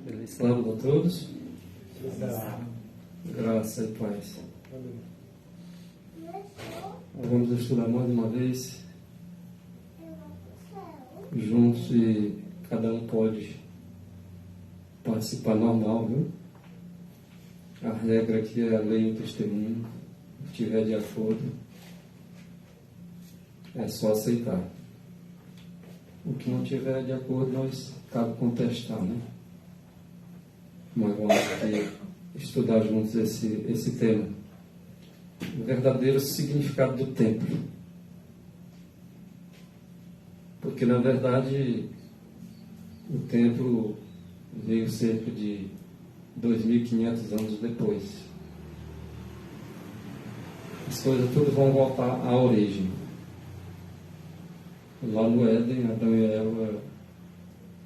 Feliz sábado a todos. Graça e paz. Vamos estudar mais uma vez juntos e cada um pode participar normal, viu? A regra aqui é a lei e o testemunho. Se estiver de acordo, é só aceitar. O que não tiver de acordo, nós cabe contestar, né? Mas vamos aqui estudar juntos esse tema. O verdadeiro significado do templo. Porque, na verdade, o templo veio cerca de 2.500 anos depois. As coisas todas vão voltar à origem. Lá no Éden, Adão e Eva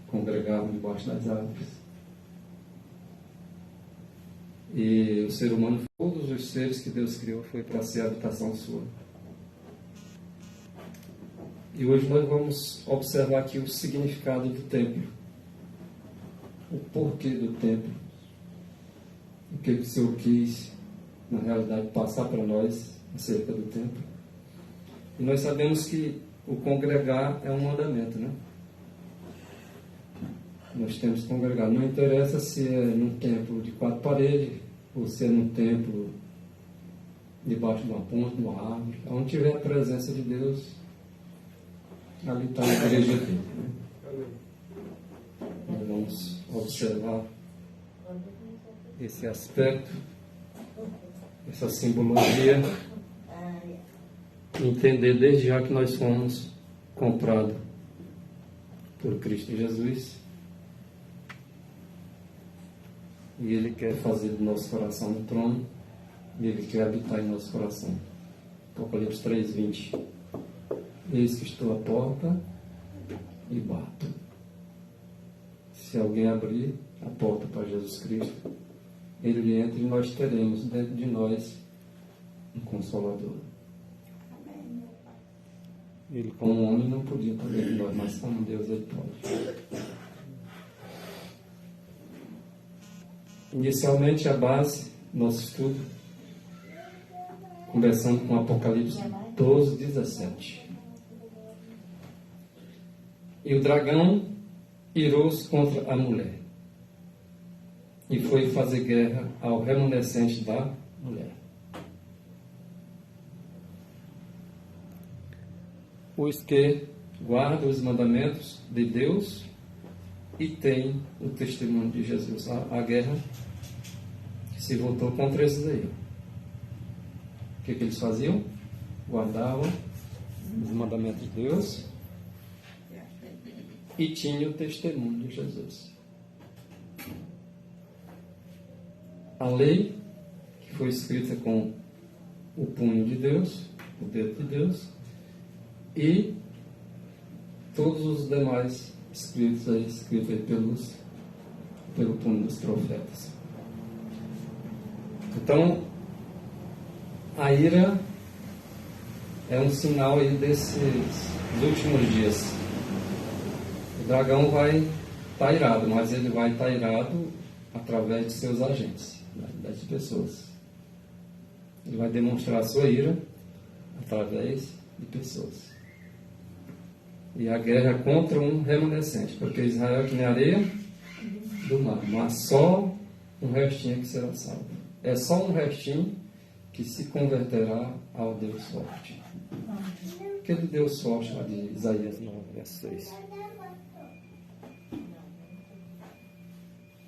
congregavam debaixo das árvores. E o ser humano, todos os seres que Deus criou, foi para ser a habitação sua. E hoje nós vamos observar aqui o significado do templo. O porquê do templo. O que o Senhor quis, na realidade, passar para nós acerca do templo. E nós sabemos que o congregar é um mandamento, né? Nós temos que congregar. Não interessa se é num templo de 4 paredes, ou se é num templo debaixo de uma ponte, de uma árvore. Onde tiver a presença de Deus, ali está a igreja dele, né? Nós vamos observar esse aspecto, essa simbologia, entender desde já que nós fomos comprados por Cristo Jesus. E Ele quer fazer do nosso coração um trono, e Ele quer habitar em nosso coração. Apocalipse 3:20. Eis que estou à porta e bato. Se alguém abrir a porta para Jesus Cristo, Ele entra e nós teremos dentro de nós um Consolador. Ele, como homem, não podia estar dentro de nós, mas como Deus, Ele pode. Inicialmente, a base do nosso estudo, começando com Apocalipse 12:17. E o dragão irou-se contra a mulher, e foi fazer guerra ao remanescente da mulher. Os que guardam os mandamentos de Deus e tem o testemunho de Jesus. A guerra se voltou contra esses aí. O que eles faziam? Guardavam os mandamentos de Deus e tinham o testemunho de Jesus. A lei, que foi escrita com o punho de Deus, o dedo de Deus, e todos os demais escritos aí pelo punho dos profetas. Então, a ira é um sinal aí desses últimos dias. O dragão vai estar irado, mas ele vai estar irado através de seus agentes, das pessoas. Ele vai demonstrar a sua ira através de pessoas. E a guerra é contra um remanescente, porque Israel é que nem areia do mar, mas só um restinho que será salvo. É só um restinho que se converterá ao Deus forte. Aquele Deus forte lá de Isaías 9, verso 6.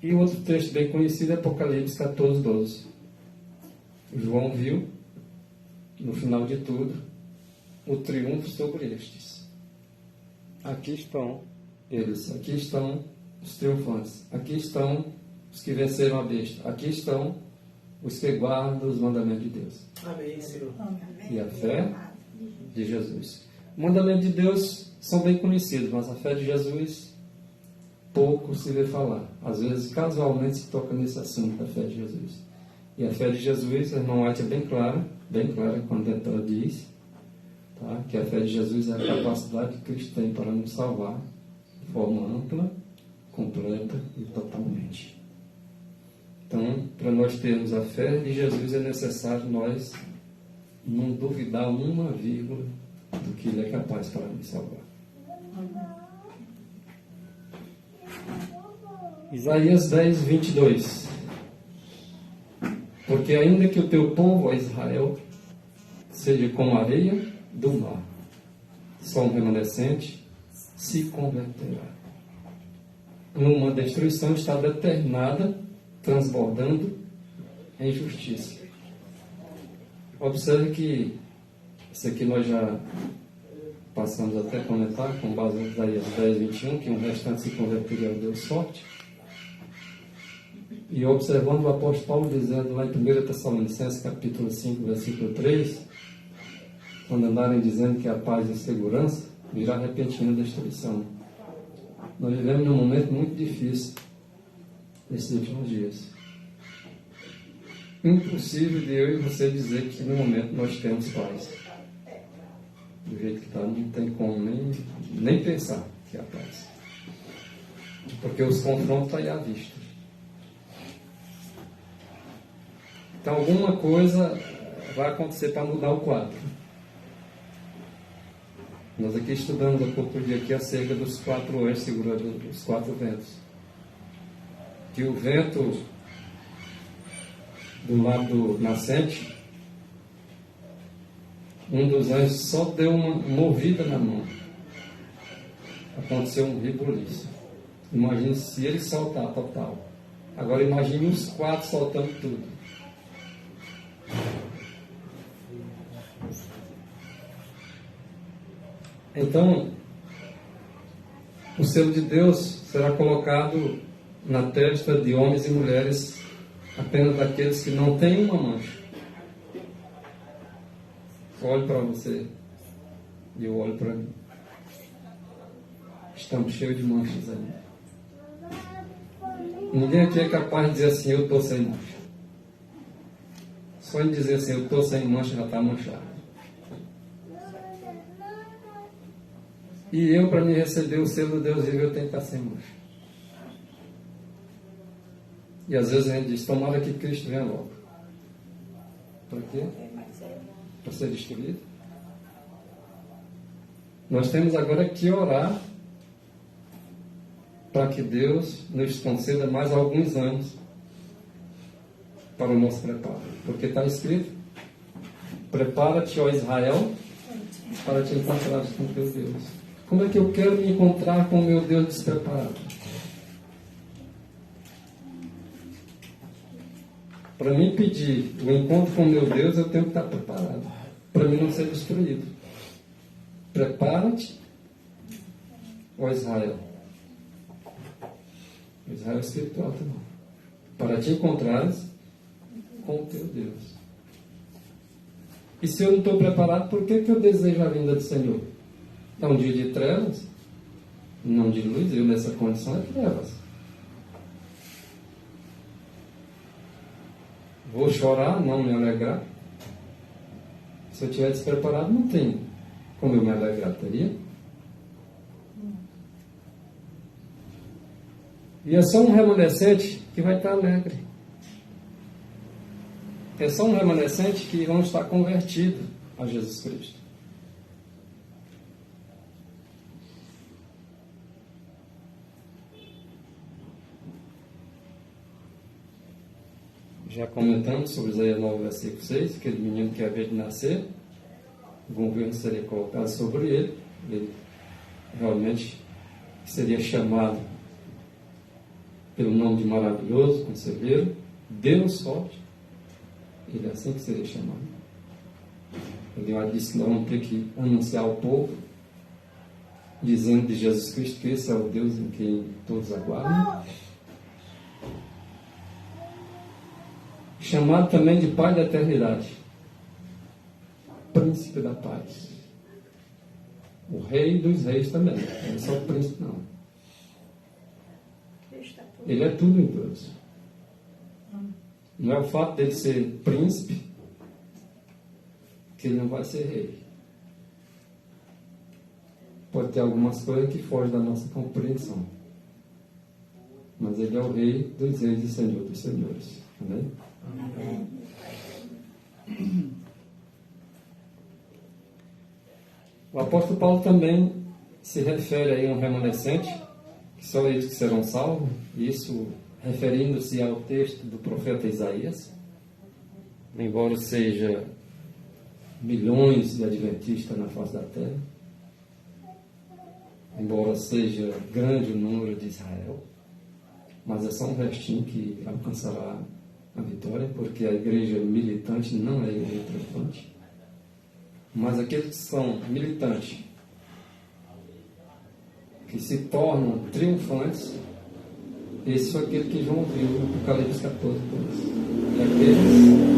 E o outro texto bem conhecido é Apocalipse 14:12. João viu, no final de tudo, o triunfo sobre estes. Aqui estão eles, aqui estão os triunfantes, aqui estão os que venceram a besta, aqui estão os que guardam os mandamentos de Deus. Amém, Senhor. E a fé de Jesus. Os mandamentos de Deus são bem conhecidos, mas a fé de Jesus pouco se vê falar. Às vezes, casualmente, se toca nesse assunto da fé de Jesus. E a fé de Jesus, a irmã White é bem clara quando ela diz, tá, que a fé de Jesus é a capacidade que Cristo tem para nos salvar de forma ampla, completa e totalmente. Então, para nós termos a fé de Jesus, é necessário nós não duvidar uma vírgula do que Ele é capaz para nos salvar. Isaías 10, 22. Porque ainda que o teu povo, ó Israel, seja como a areia do mar, só um remanescente se converterá. Uma destruição está determinada, transbordando em justiça. Observe que isso aqui nós já passamos até a comentar, com base em Isaías 10, 21, que um restante se converteria ao Deus forte. E observando o apóstolo Paulo dizendo lá em 1 Tessalonicenses capítulo 5, versículo 3, quando andarem dizendo que a paz e a segurança, virá repentina destruição. Nós vivemos num momento muito difícil nesses últimos dias. Impossível de eu e você dizer que no momento nós temos paz. Do jeito que está, não tem como nem pensar que é a paz. Porque os confrontos estão aí à vista. Então alguma coisa vai acontecer para mudar o quadro. Nós aqui estudamos há pouco dia aqui acerca dos 4 eixos segurando os 4 ventos. Que o vento do lado nascente, um dos anjos só deu uma movida na mão. Aconteceu um rebuliço. Imagine se ele soltar total. Agora imagine os 4 soltando tudo. Então, o selo de Deus será colocado na testa de homens e mulheres, apenas daqueles que não têm uma mancha. Olhe para você e eu olho para mim. Estamos cheios de manchas aí. Ninguém aqui é capaz de dizer assim, eu estou sem mancha. Só em dizer assim, eu estou sem mancha, já está manchado. E eu, para me receber o selo de Deus vivo, eu tenho que estar sem mancha. E às vezes a gente diz, tomara que Cristo venha logo. Para quê? Para ser destruído. Nós temos agora que orar para que Deus nos conceda mais alguns anos para o nosso preparo. Porque está escrito, prepara-te, ó Israel, para te encontrares com teu Deus. Como é que eu quero me encontrar com o meu Deus despreparado? Para mim pedir o encontro com o meu Deus, eu tenho que estar preparado. Para mim não ser destruído. Prepara-te, ó Israel. Israel espiritual também. Para te encontrares com o teu Deus. E se eu não estou preparado, por que eu desejo a vinda do Senhor? É um dia de trevas, não de luz. Eu nessa condição é trevas. Vou chorar, não me alegrar. Se eu estiver despreparado, não tem como eu me alegrar, teria? E é só um remanescente que vai estar alegre. É só um remanescente que vão estar convertidos a Jesus Cristo. Já comentamos sobre Isaías 9, versículo 6, aquele menino que havia de nascer, o governo seria colocado sobre ele, ele realmente seria chamado pelo nome de maravilhoso, conselheiro, Deus forte, ele é assim que seria chamado. Ele disse que nós vamos ter que anunciar ao povo, dizendo de Jesus Cristo que esse é o Deus em quem todos aguardam. Chamado também de Pai da Eternidade, Príncipe da Paz, o Rei dos Reis também, não é só o Príncipe não, ele é tudo em todos. Não é o fato dele ser Príncipe que ele não vai ser Rei. Pode ter algumas coisas que fogem da nossa compreensão, mas Ele é o Rei dos Reis e Senhor dos Senhores. Amém? Amém. O apóstolo Paulo também se refere aí a um remanescente, que são eles que serão salvos, isso referindo-se ao texto do profeta Isaías, embora seja milhões de adventistas na face da terra, embora seja grande o número de Israel, mas é só um restinho que alcançará a vitória, porque a igreja militante não é a igreja triunfante, mas aqueles que são militantes, que se tornam triunfantes, esses são aqueles que João viu no Apocalipse 14, e aqueles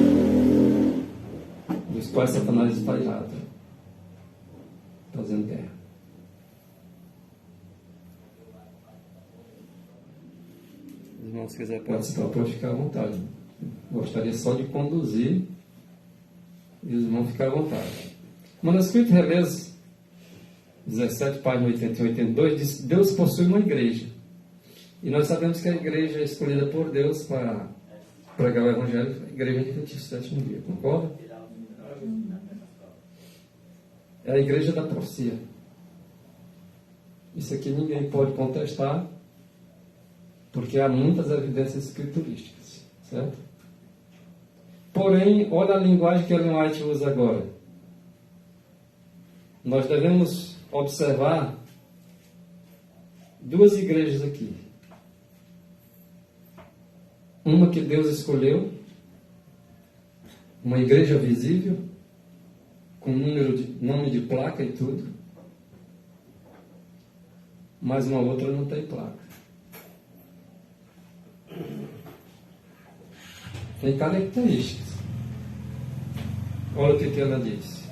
dos quais Satanás está irado, fazendo guerra. Os irmãos, se quiser participar, pode ficar à vontade. Gostaria só de conduzir e os irmãos ficar à vontade. Manuscrito Releza 17, página 81 e 82, diz: Deus possui uma igreja. E nós sabemos que a igreja é escolhida por Deus para pregar o Evangelho, a igreja adventista do sétimo dia, concorda? É a igreja da profecia. Isso aqui ninguém pode contestar, porque há muitas evidências escriturísticas, certo? Porém, olha a linguagem que Ellen White usa agora. Nós devemos observar duas igrejas aqui. Uma que Deus escolheu, uma igreja visível, com nome de placa e tudo, mas uma outra não tem placa. Tem características. Olha o que ela diz.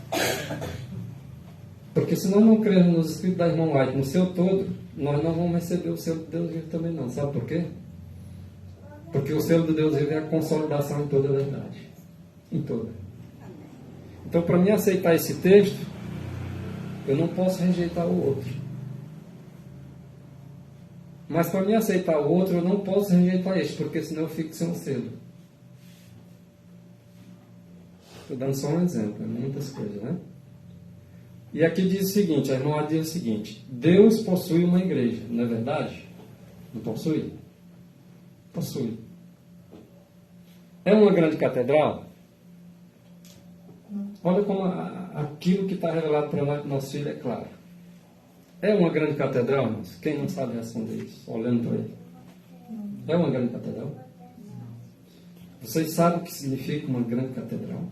Porque se nós não crermos nos escritos da irmã White no seu todo, nós não vamos receber o selo de Deus vivo também não. Sabe por quê? Porque o selo de Deus vivo é a consolidação em toda a verdade. Em toda. Então, para mim aceitar esse texto, eu não posso rejeitar o outro. Mas para mim aceitar o outro, eu não posso rejeitar este, porque senão eu fico sem um selo. Estou dando só um exemplo, é muitas coisas, né? E aqui diz o seguinte, a irmã diz o seguinte: Deus possui uma igreja, não é verdade? Não possui? Possui. É uma grande catedral? Olha como aquilo que está revelado para nós, nosso filho, é claro. É uma grande catedral, irmãos? Quem não sabe responder isso, olhando para ele? É uma grande catedral? Vocês sabem o que significa uma grande catedral?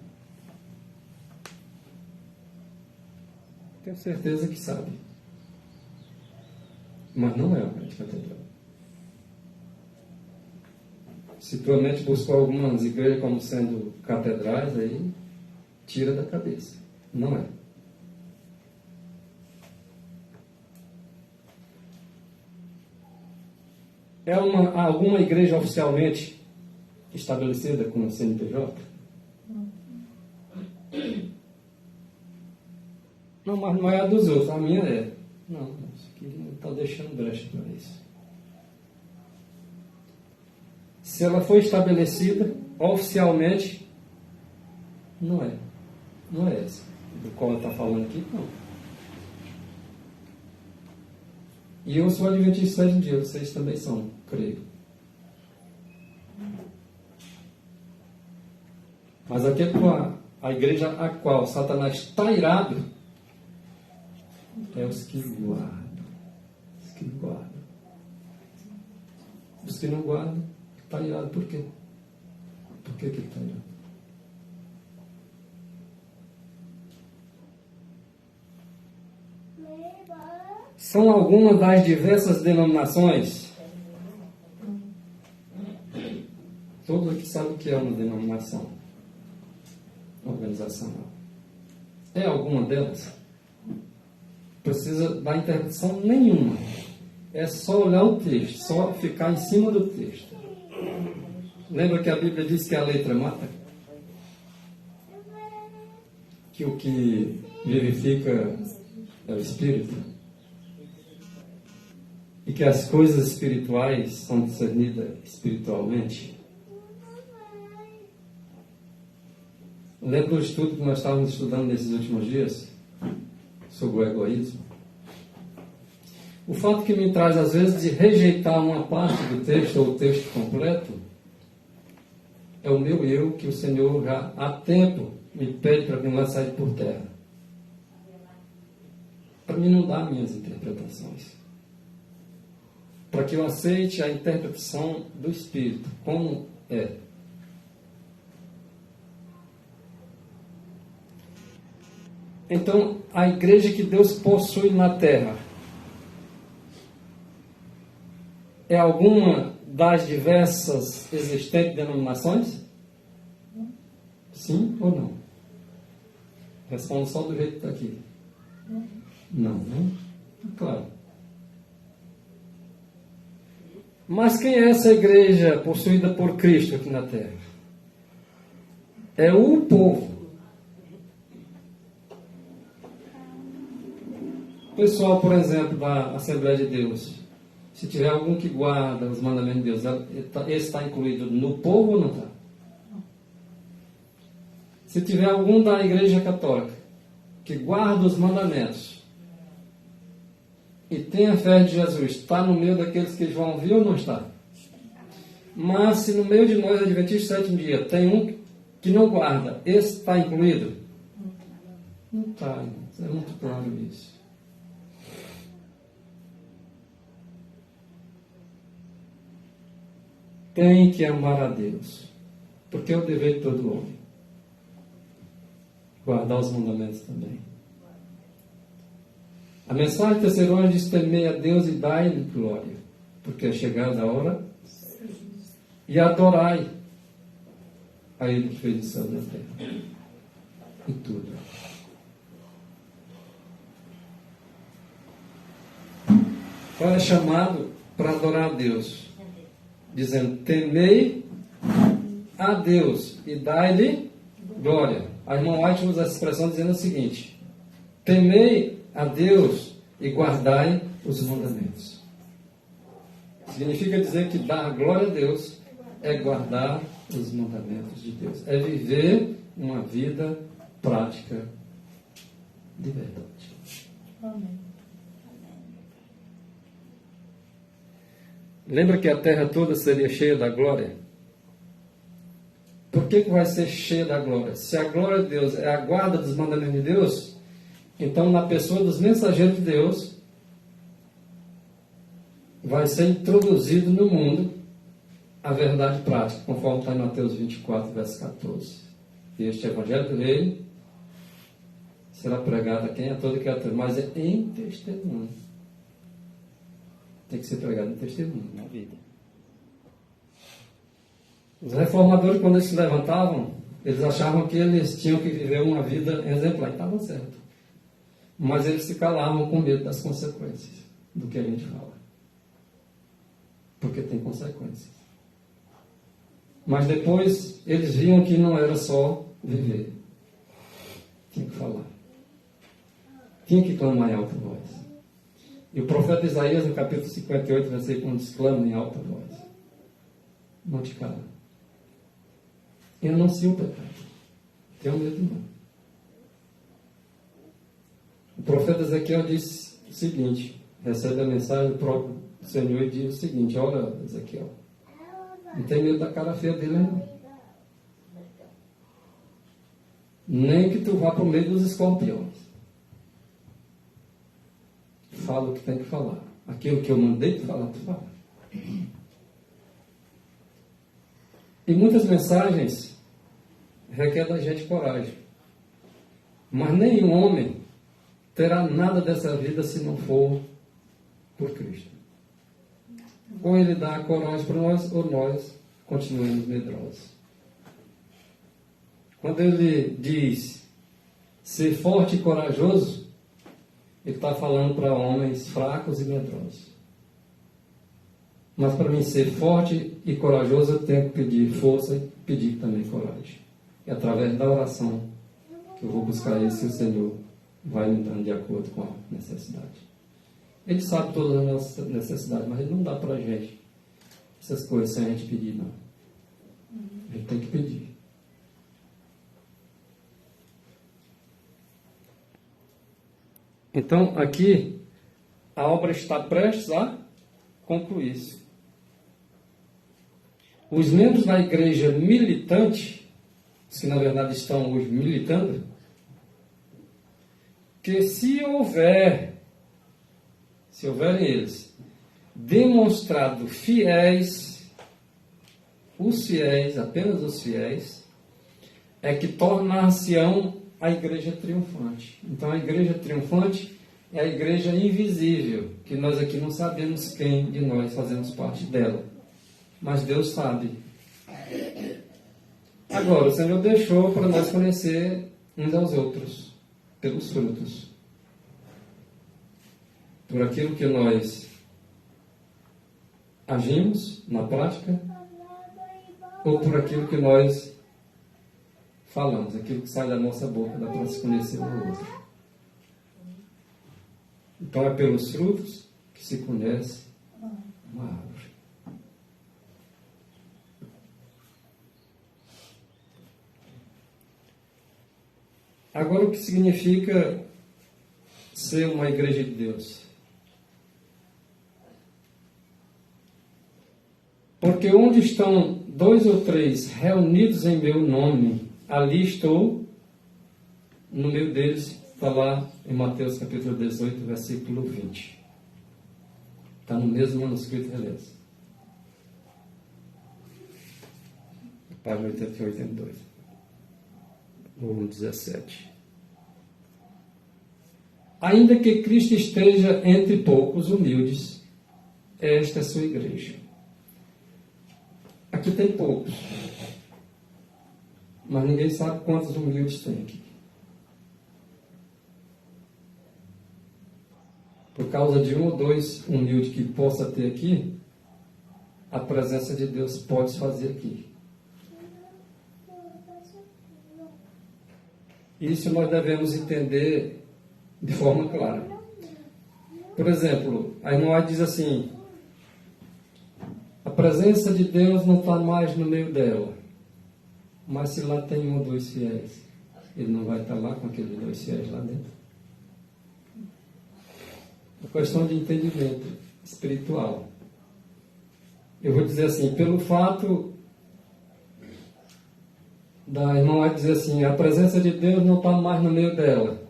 Tenho certeza que sabe. Mas não é uma grande catedral. Se tua mente buscou algumas igrejas como sendo catedrais, aí tira da cabeça. Não é. É alguma igreja oficialmente estabelecida com o CNPJ? Não, mas não é a dos outros, a minha é. Não, isso aqui não está deixando brecha para isso. Se ela foi estabelecida oficialmente, não é. Não é essa do qual ela está falando aqui, não. E eu sou adventista de um dia, vocês também são, creio. Mas aquele a igreja a qual Satanás está irado é os que guardam. Os que guardam. Os que não guardam, está irado por quê? Por que ele está irado? São algumas das diversas denominações. Todos aqui sabem o que é uma denominação organizacional. É alguma delas? Precisa dar interpretação nenhuma. É só olhar o texto, só ficar em cima do texto. Lembra que a Bíblia diz que a letra mata? Que o que vivifica é o Espírito. E e que as coisas espirituais são discernidas espiritualmente. Lembra o estudo que nós estávamos estudando nesses últimos dias sobre o egoísmo? O fato que me traz às vezes de rejeitar uma parte do texto ou o texto completo é o meu eu, que o Senhor já há tempo me pede para mim lançar ele por terra. Para mim não dar minhas interpretações. Para que eu aceite a interpretação do Espírito, como é. Então, a igreja que Deus possui na terra é alguma das diversas existentes denominações? Sim ou não? Respondo só do jeito que está aqui. Não, né? Claro. Mas quem é essa igreja possuída por Cristo aqui na terra? É o povo. O pessoal, por exemplo, da Assembleia de Deus, se tiver algum que guarda os mandamentos de Deus, esse está incluído no povo ou não está? Se tiver algum da Igreja Católica que guarda os mandamentos e tem a fé de Jesus, está no meio daqueles que vão ouvir ou não está? Mas se no meio de nós, Adventistas do sétimo dia, tem um que não guarda, esse está incluído? Não está, é muito claro isso. Tem que amar a Deus, porque é o dever de todo homem. Guardar os mandamentos também. A mensagem do terceiro anjo diz: temei a Deus e dai-lhe glória, porque é chegada a hora, e adorai a Ele que fez o céu e a terra e tudo. Então é chamado para adorar a Deus, dizendo: temei a Deus e dai-lhe glória. A irmã White usa essa expressão dizendo o seguinte: temei a Deus e guardai os mandamentos. Significa dizer que dar glória a Deus é guardar os mandamentos de Deus, é viver uma vida prática de verdade. Amém. Lembra que a terra toda seria cheia da glória? Por que vai ser cheia da glória? Se a glória de Deus é a guarda dos mandamentos de Deus, então na pessoa dos mensageiros de Deus vai ser introduzido no mundo a verdade prática, conforme está em Mateus 24, verso 14. E este evangelho do reino será pregado a quem? A todo criatura, mas é em testemunho. Tem que ser pregado em testemunho, na vida. Os reformadores, quando eles se levantavam, eles achavam que eles tinham que viver uma vida exemplar. E estava certo. Mas eles se calavam com medo das consequências do que a gente fala. Porque tem consequências. Mas depois eles viam que não era só viver. Tinha que falar. Tinha que clamar em alta voz. E o profeta Isaías, no capítulo 58, versículo 1, diz: clama em alta voz. Não te cala. E anuncia o pecado. Tenha medo não. O profeta Ezequiel disse o seguinte, recebe a mensagem do próprio Senhor e diz o seguinte: olha, Ezequiel, não tem medo da cara feia dele, não. Nem que tu vá para o meio dos escorpiões. Fala o que tem que falar. Aquilo que eu mandei tu falar, tu fala. E muitas mensagens requerem da gente coragem. Mas nenhum homem terá nada dessa vida se não for por Cristo. Ou Ele dá a coragem para nós, ou nós continuamos medrosos. Quando Ele diz ser forte e corajoso, Ele está falando para homens fracos e medrosos. Mas para mim ser forte e corajoso, eu tenho que pedir força e pedir também coragem. É através da oração que eu vou buscar isso e o Senhor vai me dando de acordo com a necessidade. Ele sabe todas as nossas necessidades, mas Ele não dá para a gente essas coisas sem a gente pedir, não. A gente tem que pedir. Então, aqui, a obra está prestes a concluir-se. Os membros da igreja militante, os que na verdade estão hoje militando, que se houverem eles demonstrado fiéis, os fiéis, apenas os fiéis, é que tornar-se-ão a igreja triunfante. Então a igreja triunfante é a igreja invisível, que nós aqui não sabemos quem de nós fazemos parte dela. Mas Deus sabe. Agora, o Senhor deixou para nós conhecer uns aos outros, pelos frutos. Por aquilo que nós agimos na prática, ou por aquilo que nós falamos, aquilo que sai da nossa boca, dá para se conhecer um ao outro. Então é pelos frutos que se conhece uma árvore. Agora, o que significa ser uma igreja de Deus? Porque onde estão 2 ou 3 reunidos em meu nome, ali estou no meio deles. Está lá em Mateus capítulo 18, versículo 20. Está no mesmo manuscrito, beleza. Página 81 e 82. No 17. Ainda que Cristo esteja entre poucos humildes, esta é a sua igreja. Aqui tem poucos, mas ninguém sabe quantos humildes tem aqui. Por causa de 1 ou 2 humildes que possa ter aqui, a presença de Deus pode se fazer aqui. Isso nós devemos entender de forma clara. Por exemplo, a irmã diz assim: a presença de Deus não está mais no meio dela. Mas se lá tem 1 ou 2 fiéis, ele não vai estar lá com aqueles 2 fiéis lá dentro? É questão de entendimento espiritual. Eu vou dizer assim, pelo fato da irmã dizer assim, a presença de Deus não está mais no meio dela.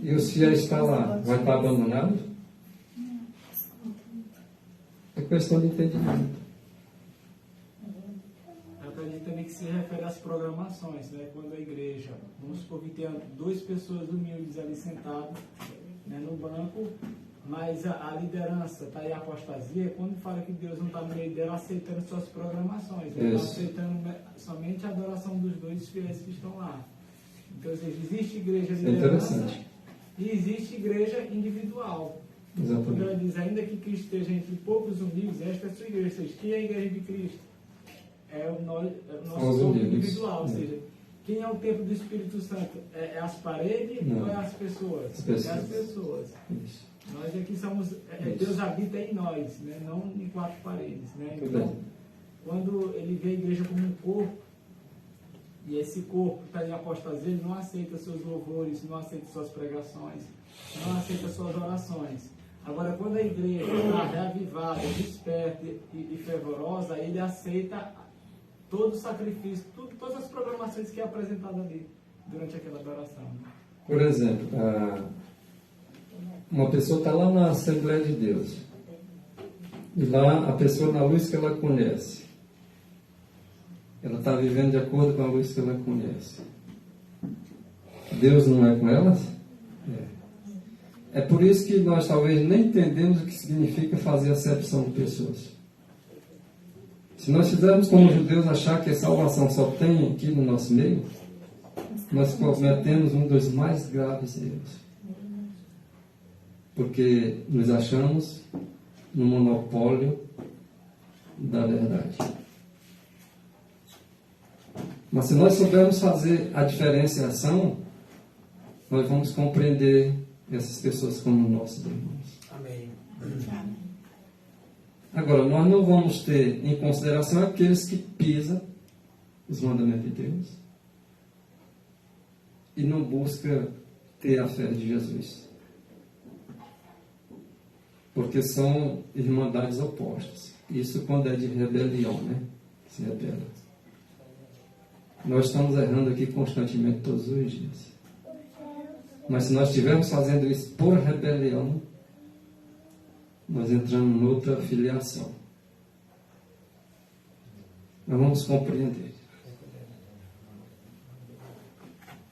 E os fiéis estão lá, vai estar abandonado? É questão de entendimento. Eu acredito também que se refere às programações, né? Quando a igreja, vamos supor que tenha 2 pessoas humildes ali sentadas, né, no banco, mas a liderança está em apostasia, quando fala que Deus não está no meio dela aceitando suas programações, ele está aceitando somente a adoração dos 2 fiéis que estão lá. Então, existe igreja liderança e existe igreja individual. Exatamente. Quando ela diz, ainda que Cristo esteja entre poucos humildes, esta é a sua igreja. Ou seja, quem é a igreja de Cristo? É o nosso corpo individual. Ou seja, quem é o templo do Espírito Santo? É as paredes ou é as pessoas? É as pessoas. Isso. Nós aqui somos... Deus habita em nós, né? Não em 4 paredes. Né? Então, quando ele vê a igreja como um corpo, e esse corpo está em apostasia, ele não aceita seus louvores, não aceita suas pregações, não aceita suas orações. Agora, quando a igreja está reavivada, desperta e fervorosa, ele aceita todo o sacrifício, todas as programações que é apresentado ali durante aquela adoração. Por exemplo, uma pessoa está lá na Assembleia de Deus, e lá a pessoa, na luz que ela conhece, ela está vivendo de acordo com a luz que ela conhece. Deus não é com elas? É por isso que nós talvez nem entendemos o que significa fazer acepção de pessoas. Se nós fizermos como os judeus achar que a salvação só tem aqui no nosso meio, nós cometemos um dos mais graves erros. Porque nos achamos no monopólio da verdade. Mas se nós soubermos fazer a diferenciação, nós vamos compreender essas pessoas como nossos irmãos. Amém. Agora, nós não vamos ter em consideração aqueles que pisam os mandamentos de Deus e não buscam ter a fé de Jesus. Porque são irmandades opostas. Isso quando é de rebelião, né? Se rebela. Nós estamos errando aqui constantemente todos os dias. Mas se nós estivermos fazendo isso por rebelião, nós entramos noutra filiação. Nós vamos compreender.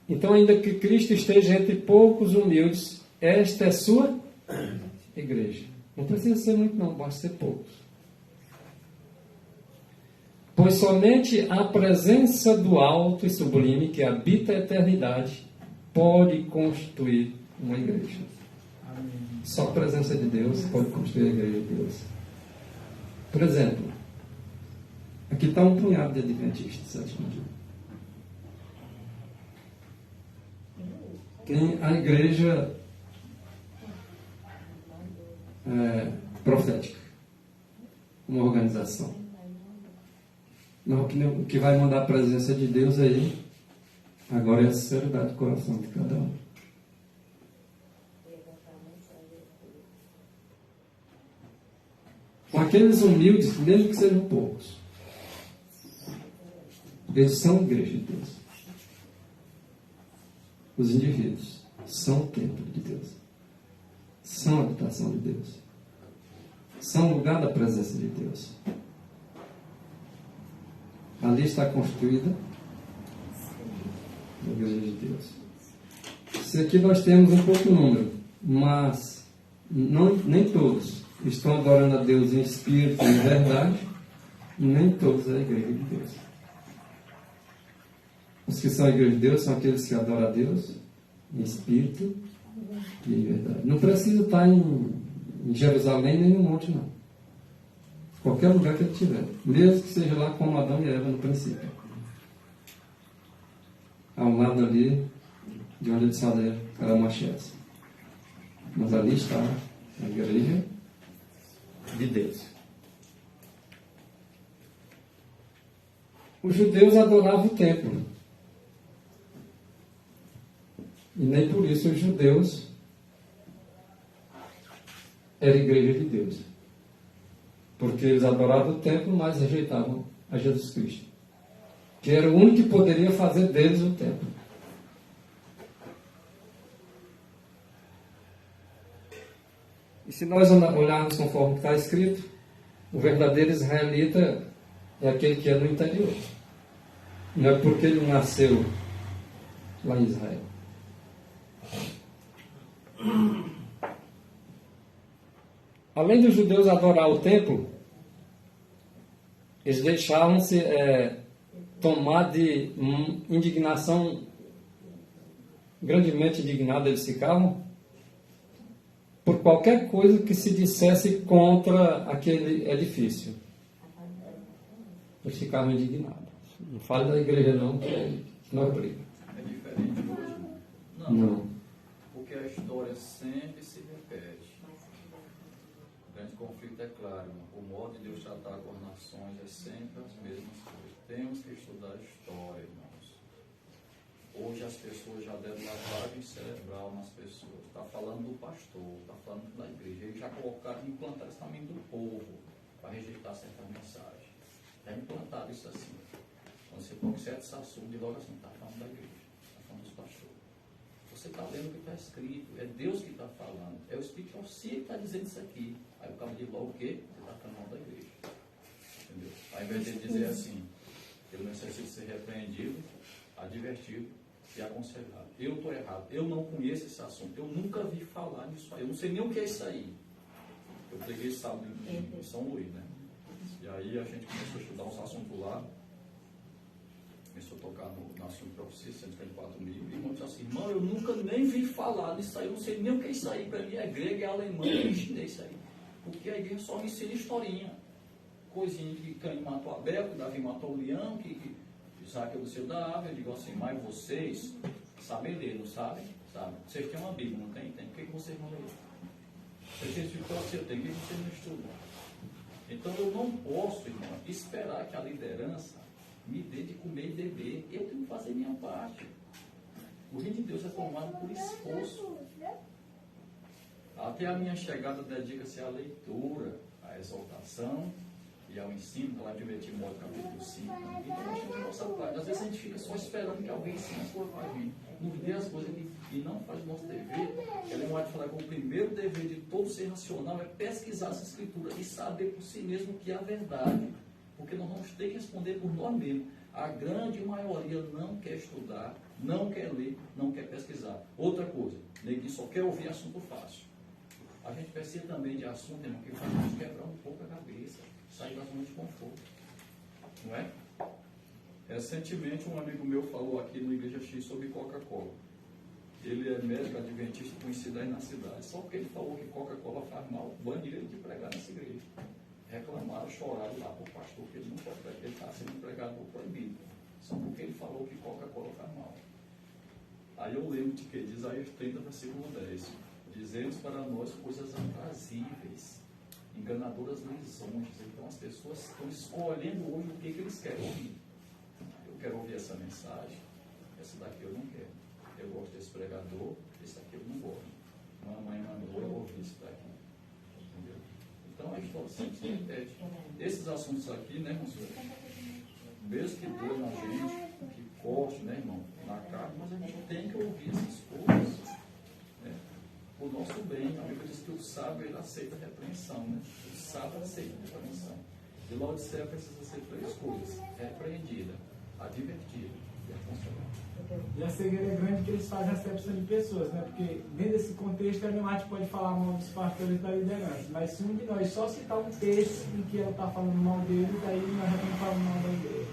Então, ainda que Cristo esteja entre poucos humildes, esta é sua igreja. Não precisa ser muito não, basta ser poucos. Pois somente a presença do alto e sublime, que habita a eternidade, pode constituir uma igreja. Amém. Só a presença de Deus pode constituir a igreja de Deus. Por exemplo, aqui está um punhado de adventistas, sétimo dia. Tem a igreja profética, uma organização. Mas o que vai mandar a presença de Deus aí, agora é a sinceridade do coração de cada um. Com aqueles humildes, mesmo que sejam poucos, eles são a igreja de Deus. Os indivíduos são o templo de Deus. São a habitação de Deus. São o lugar da presença de Deus. Ali está constituída a igreja de Deus. Se aqui nós temos um pouco número, mas nem todos estão adorando a Deus em espírito e em verdade, nem todos é a igreja de Deus. Os que são a igreja de Deus são aqueles que adoram a Deus em espírito e em verdade. Não precisa estar em Jerusalém nem no monte, não. Qualquer lugar que ele estiver. Mesmo que seja lá como Adão e Eva no princípio. Ao lado ali de onde eles fizeram Caramachés. Mas ali está a igreja de Deus. Os judeus adoravam o templo. E nem por isso os judeus eram a igreja de Deus. Porque eles adoravam o templo, mas rejeitavam a Jesus Cristo. Que era o único que poderia fazer deles o templo. E se nós olharmos conforme está escrito, o verdadeiro israelita é aquele que é no interior. Não é porque ele nasceu lá em Israel. Além dos judeus adorar o templo, eles deixavam-se tomar de indignação, grandemente indignados eles ficavam, por qualquer coisa que se dissesse contra aquele edifício. Eles ficavam indignados. Não fale da igreja não, que nós briga. É diferente hoje? Não. Porque a história sempre se repete. O grande conflito é claro, o modo de Deus tratar com as nações é sempre as mesmas coisas. Temos que estudar a história, irmãos. Hoje as pessoas já deram lavagem cerebral nas pessoas. Está falando do pastor, está falando da igreja. Eles já colocaram, implantaram isso também do povo, para rejeitar certa mensagem. Já implantaram isso assim. Quando você põe certo assunto, de logo assim, está falando da igreja, está falando dos pastores. Você está lendo o que está escrito, é Deus que está falando, é o Espírito que está dizendo isso aqui. Aí o cara diz logo o quê? Você está falando da igreja. Entendeu? Ao invés de dizer assim, eu necessito ser repreendido, advertido e aconselhado. Eu estou errado, eu não conheço esse assunto, eu nunca vi falar nisso aí, eu não sei nem o que é isso aí. Eu preguei sábado em São Luís, né? E aí a gente começou a estudar uns assuntos lá. Começou a tocar no assunto para você, 134 mil. E irmão disse assim, irmão, eu nunca nem vi falar nisso aí, eu não sei nem o que é isso aí. Para mim é grego, é alemão, é chinês isso aí. Porque a igreja só me ensina historinha. Coisinha que Caim matou Abel, que Davi matou o leão, que Isaac é o seu da ave. Eu digo assim, mas vocês sabem ler, não sabem? Sabe? Vocês têm uma Bíblia, não tem? Tem. Por que vocês não leem? Vocês têm escritório, você tem. Por que vocês não estudam? Então eu não posso, irmão, esperar que a liderança me dê de comer e beber. Eu tenho que fazer minha parte. O reino de Deus é formado por esforço. Até a minha chegada dedica-se à leitura, à exaltação e ao ensino, lá de 1 Timóteo capítulo 5. Então nós temos a nossa parte. Às vezes a gente fica só esperando que alguém ensine as coisas para a gente. Nos dê as coisas e não faz o nosso dever. Ellen White fala que o primeiro dever de todo ser racional é pesquisar as escrituras e saber por si mesmo o que é a verdade. Porque nós vamos ter que responder por nós mesmos. A grande maioria não quer estudar, não quer ler, não quer pesquisar. Outra coisa, neguinho só quer ouvir assunto fácil. A gente precisa também de assunto, irmão, que faz a gente quebrar um pouco a cabeça, sair da zona de conforto. Não é? Recentemente, um amigo meu falou aqui no Igreja X sobre Coca-Cola. Ele é médico adventista conhecido aí na cidade. Só porque ele falou que Coca-Cola faz mal, baniram ele de pregar nessa igreja. Reclamaram, choraram lá para o pastor que ele não pode pregar, ele está sendo pregador proibido. Só porque ele falou que Coca-Cola faz mal. Aí eu lembro de que diz Isaías 30, versículo 10. Dizemos para nós coisas aprazíveis, enganadoras lisonjas. Então as pessoas estão escolhendo hoje o que eles querem ouvir. Eu quero ouvir essa mensagem, essa daqui eu não quero. Eu gosto desse pregador, esse daqui eu não gosto. Mamãe mandou eu ouvir isso daqui. Entendeu? Então a história sempre se repete. Esses assuntos aqui, né, irmão? Mesmo que doa na gente, que corte, né, irmão, na carne, mas a gente tem que ouvir essas coisas. Né? O nosso bem, a Bíblia diz que o sábio ele aceita a repreensão, né? O sábio aceita a repreensão. E Laodiceia precisa ser 3 coisas: repreendida, advertida e aconselhada. E a cegueira é grande que eles fazem acepção de pessoas, né? Porque dentro desse contexto a Ellen White pode falar mal dos pastores da liderança, mas se um de nós só citar um texto em que ela está falando mal dele, daí nós já estamos falando mal da igreja.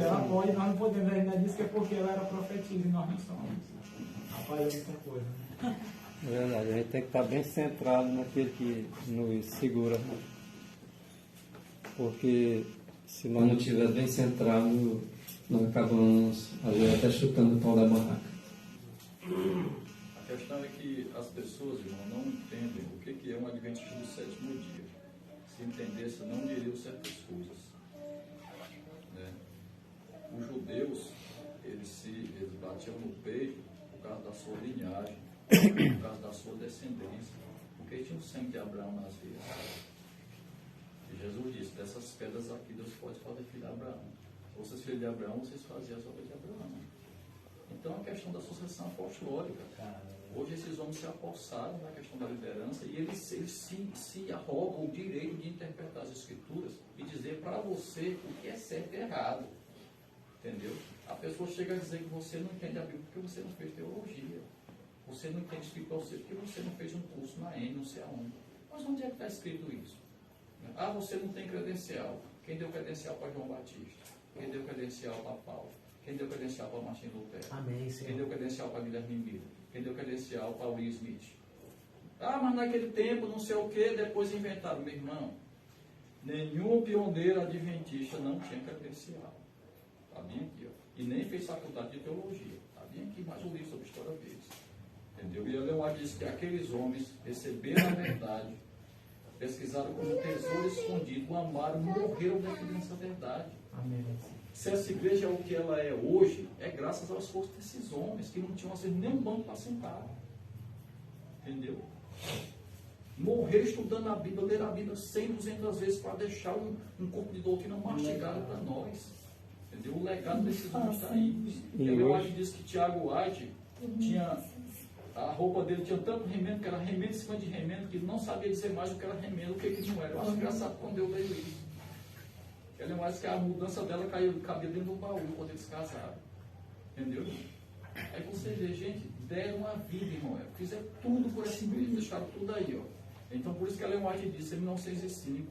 Ela pode, nós não podemos, ainda diz que é porque ela era profetisa e nós não somos. Rapaz, é muita coisa, né? É verdade, a gente tem que estar bem centrado naquilo que nos segura. Né? Porque se nós não estiver bem centrado, nós acabamos às vezes até chutando o pau da barraca. A questão é que as pessoas, irmão, não entendem o que é um adventista do 7º dia. Se entendesse, não diriam certas coisas. Né? Os judeus, eles batiam no peito por causa da sua linhagem, por causa da sua descendência, porque tinha o sangue de Abraão nas veias. E Jesus disse: dessas pedras aqui Deus pode fazer filho de Abraão. Se vocês filhos de Abraão, vocês faziam as obras de Abraão. Então a questão da sucessão apostólica. Hoje esses homens se apossaram na questão da liderança e eles se arrogam o direito de interpretar as escrituras e dizer para você o que é certo e errado. Entendeu? A pessoa chega a dizer que você não entende a Bíblia porque você não fez teologia. Você não entende escritura porque você não fez um curso na ENE, não sei aonde. Mas onde é que está escrito isso? Ah, você não tem credencial. Quem deu credencial para João Batista? Quem deu credencial para Paulo? Quem deu credencial para Martin Lutero? Amém, Senhor. Quem deu credencial para Guilherme Miller? Quem deu credencial para Will Smith? Ah, mas naquele tempo, não sei o que, depois inventaram. Meu irmão, nenhum pioneiro adventista não tinha credencial. Está bem aqui, ó. E nem fez faculdade de teologia. Está bem aqui mais um livro sobre história deles. Entendeu? E Ellen White diz que aqueles homens receberam a verdade, pesquisaram como tesouro escondido, amaram, morreram defendendo essa verdade. Amém. Se essa igreja é o que ela é hoje, é graças ao esforço desses homens que não tinham assim, nem um banco para sentar. Entendeu? Morrer estudando a Bíblia, ler a Bíblia 100, 200 vezes para deixar um corpo de doutrina mastigado para nós. Entendeu? O legado desses homens está aí. Eu acho que diz que Tiago White tinha... A roupa dele tinha tanto remendo, que era remendo em cima de remendo, que ele não sabia dizer mais o que era remendo, o que ele não era. Eu acho engraçado quando eu leio isso. Ela é mais que a mudança dela cabia dentro do baú quando eles casaram. Entendeu? Aí você vê, gente, deram a vida, irmão. Fizeram tudo por esse meio, deixaram tudo aí, ó. Então por isso que Ellen White disse em 1905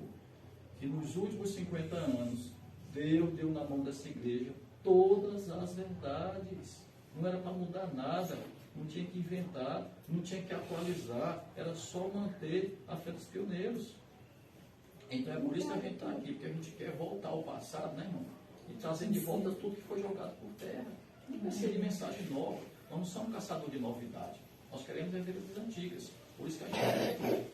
que nos últimos 50 anos Deus deu na mão dessa igreja todas as verdades. Não era para mudar nada. Não tinha que inventar, não tinha que atualizar, era só manter a fé dos pioneiros. Então é por isso que a gente está aqui, porque a gente quer voltar ao passado, né, irmão? E trazer de volta tudo que foi jogado por terra. Não precisa de mensagem nova. Nós não somos caçadores de novidade. Nós queremos as igrejas antigas. Por isso que a gente quer.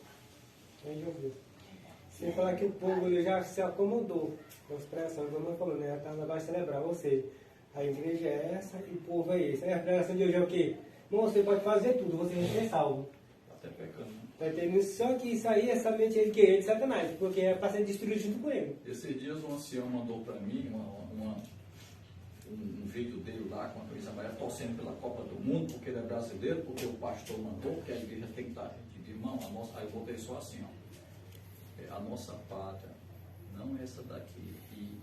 Sem falar que o povo ele já se acomodou com a expressão, como eu falou, né? Ela vai celebrar você. A igreja é essa e o povo é esse. A expressão de hoje é o quê? Não, você pode fazer tudo, você vai ser salvo. Até pecando, né? Tá entendendo? Só que isso aí é somente ele que é de Satanás, porque é para ser destruído junto com ele. Esses dias um ancião mandou para mim um vídeo dele lá com a camisa amarela, torcendo pela Copa do Mundo, porque ele é brasileiro, porque o pastor mandou, porque a igreja tem que estar de irmão. Aí eu botei só assim, ó. A nossa pátria não é essa daqui. E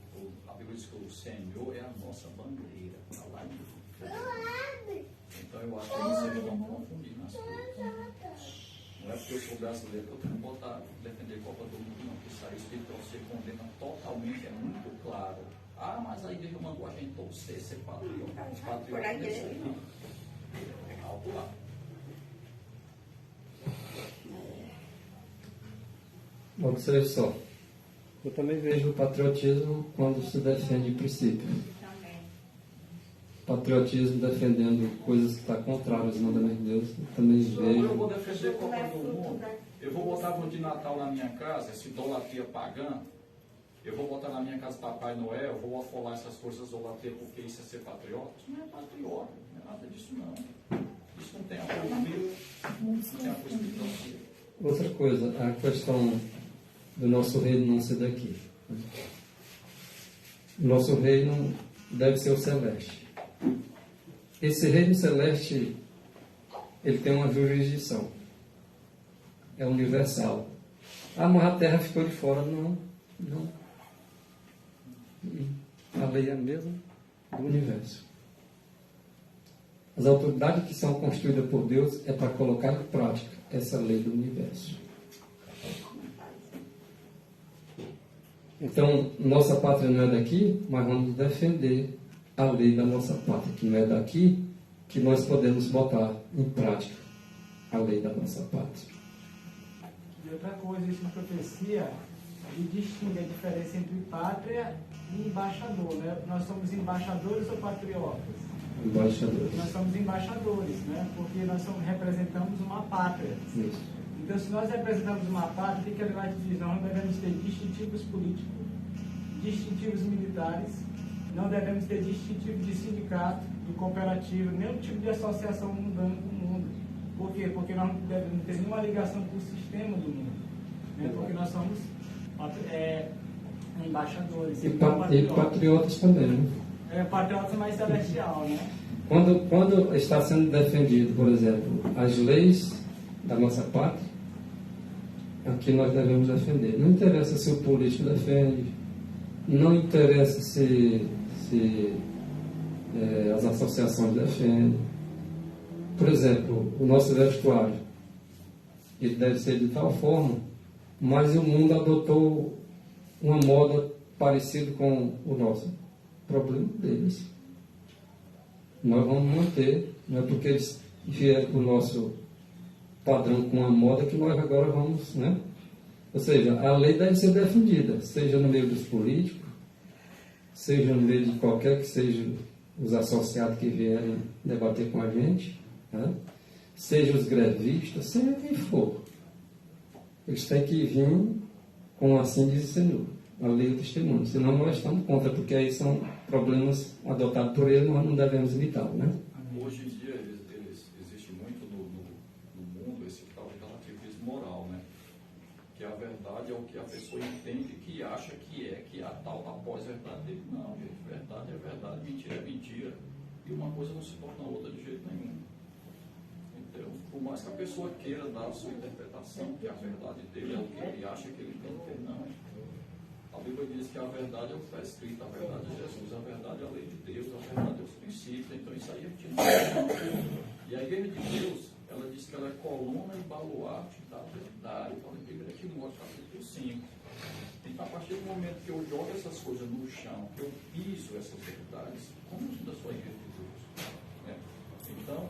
a Bíblia diz que o Senhor é a nossa bandeira. Está lá em Então eu acho que vocês estão confundindo as coisas. Não é porque eu sou brasileiro que eu tenho que defender a Copa do Mundo, não. Porque isso aí o Espírito você condena totalmente, é muito claro. Ah, mas a igreja mandou a gente torcer, ser patriota. Os patriotas desse aí. É calcular. Observe só. Eu também vejo o patriotismo quando se defende princípio. Patriotismo defendendo coisas que estão contrárias aos mandamentos de Deus. Eu também vejo. Eu vou defender a Copa do Mundo. Eu vou botar árvore de Natal na minha casa, essa idolatria pagã. Eu vou botar na minha casa Papai Noel, eu vou afolar essas forças de idolatria porque isso é ser patriota. Isso não é patriota, não é nada disso não. Isso não tem a ver comigo, não tem a ver com idolatria. Outra coisa, a questão do nosso reino não ser daqui. O nosso reino deve ser o celeste. Esse reino celeste, ele tem uma jurisdição. É universal. Ah, mas a terra ficou de fora. Não. A lei é a mesma do universo. As autoridades que são construídas por Deus é para colocar em prática essa lei do universo. Então, nossa pátria não é daqui, mas vamos defender a lei da nossa pátria, que não é daqui, que nós podemos botar em prática a lei da nossa pátria. E outra coisa, isso na profecia, ele distingue a diferença entre pátria e embaixador, né? Nós somos embaixadores ou patriotas? Embaixadores. Nós somos embaixadores, né? Porque nós representamos uma pátria. Isso. Então, se nós representamos uma pátria, o que ele vai dizer? Nós não devemos ter distintivos políticos, distintivos militares, não devemos ter distintivo de sindicato, de cooperativa, nenhum tipo de associação mundana com o mundo. Por quê? Porque nós não devemos ter nenhuma ligação com o sistema do mundo. Né? Porque nós somos embaixadores. E patriotas também, né? Patriotas mais celestial, né? Quando está sendo defendido, por exemplo, as leis da nossa pátria, aqui nós devemos defender. Não interessa se o político defende, não interessa se as associações defendem. Por exemplo, o nosso vestuário, ele deve ser de tal forma, mas o mundo adotou uma moda parecida com o nosso. Problema deles. Nós vamos manter, não é porque eles vieram para o nosso padrão com a moda que nós agora vamos, né? Ou seja, a lei deve ser defendida, seja no meio dos políticos, seja no meio de qualquer que seja os associados que vierem debater com a gente, né? Seja os grevistas, seja quem for. Eles têm que vir com assim diz o Senhor, a lei do testemunho. Senão nós estamos contra, porque aí são problemas adotados por ele, nós não devemos imitá-lo, né? Hoje em dia existe muito no mundo esse tal de relativismo moral, né? Que a verdade é o que a pessoa entende que acha que a tal da pós-verdade. Não, gente, verdade é verdade, mentira é mentira. E uma coisa não se torna outra de jeito nenhum. Então, por mais que a pessoa queira dar a sua interpretação, que a verdade dele é o que ele acha que ele tem que ter, não. A Bíblia diz que a verdade é o que está escrito, a verdade é Jesus, a verdade é a lei de Deus, a verdade é os princípios. Então isso aí a gente não tem. E a igreja de Deus, ela diz que ela é coluna e baluarte da verdade. Então a Bíblia aqui mostra capítulo 5. Então a partir do momento que eu jogo essas coisas no chão, que eu piso essas verdades, como isso da sua igreja de Deus? Né? Então,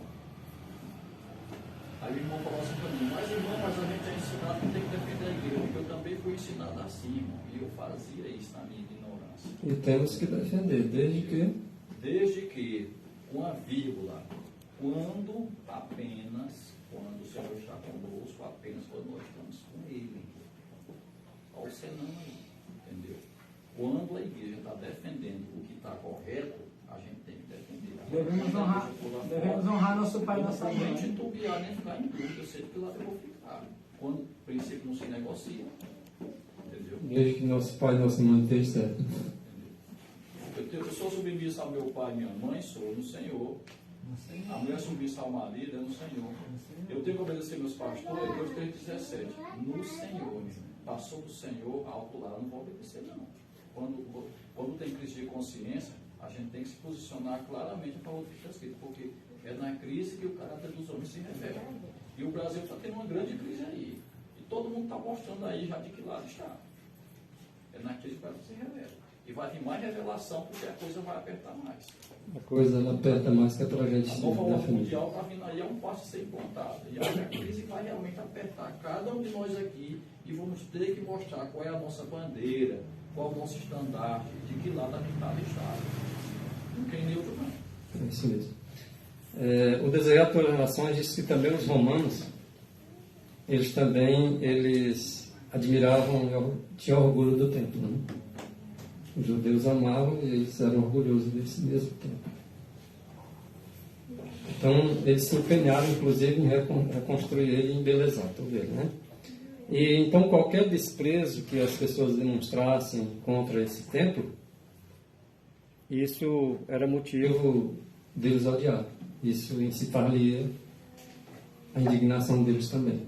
aí o irmão falou assim para mim, mas irmão, mas a gente é ensinado que tem que defender a igreja, porque eu também fui ensinado assim, irmão, e eu fazia isso na minha ignorância. E temos que defender, desde que, com a vírgula, quando o Senhor está conosco, apenas quando nós estamos com Ele. Olha o senão aí, entendeu? Quando a igreja está defendendo o que está correto, a gente tem que defender. Devemos honrar nosso pai e nossa mãe. Não titubear nem ficar em dúvida, eu sei que lá eu vou ficar. Quando o princípio não se negocia, entendeu? Desde que nosso pai e nossa mãe estejam certo. Eu sou submisso ao meu pai e minha mãe, sou no Senhor. A mulher submissa ao marido é no Senhor. Eu tenho que obedecer meus pastores, Hebreus 3,17. No Senhor. Passou do Senhor, alto lá, não vou obedecer não. Quando tem crise de consciência, a gente tem que se posicionar claramente a favor do que está escrito, porque é na crise que o caráter dos homens se revela. E o Brasil está tendo uma grande crise aí. E todo mundo está mostrando aí já de que lado está. É na crise que o caráter se revela. E vai vir mais revelação, porque a coisa vai apertar mais. A coisa ela aperta mais que é para a gente A se nova ordem defender. mundial está vindo aí, é um passo a ser implantado. E a crise vai realmente apertar cada um de nós aqui e vamos ter que mostrar qual é a nossa bandeira, qual é o nosso estandarte, de que lado a gente está. Não tem neutro, não. É isso mesmo. O Desejado pelas Nações diz que também os romanos, eles admiravam, tinham orgulho do templo, né? Os judeus amavam e eles eram orgulhosos desse mesmo templo. Então, eles se empenharam, inclusive, em reconstruir ele e embelezar todo ele, né? E, então, qualquer desprezo que as pessoas demonstrassem contra esse templo, isso era motivo deles odiar. Isso incitaria a indignação deles também.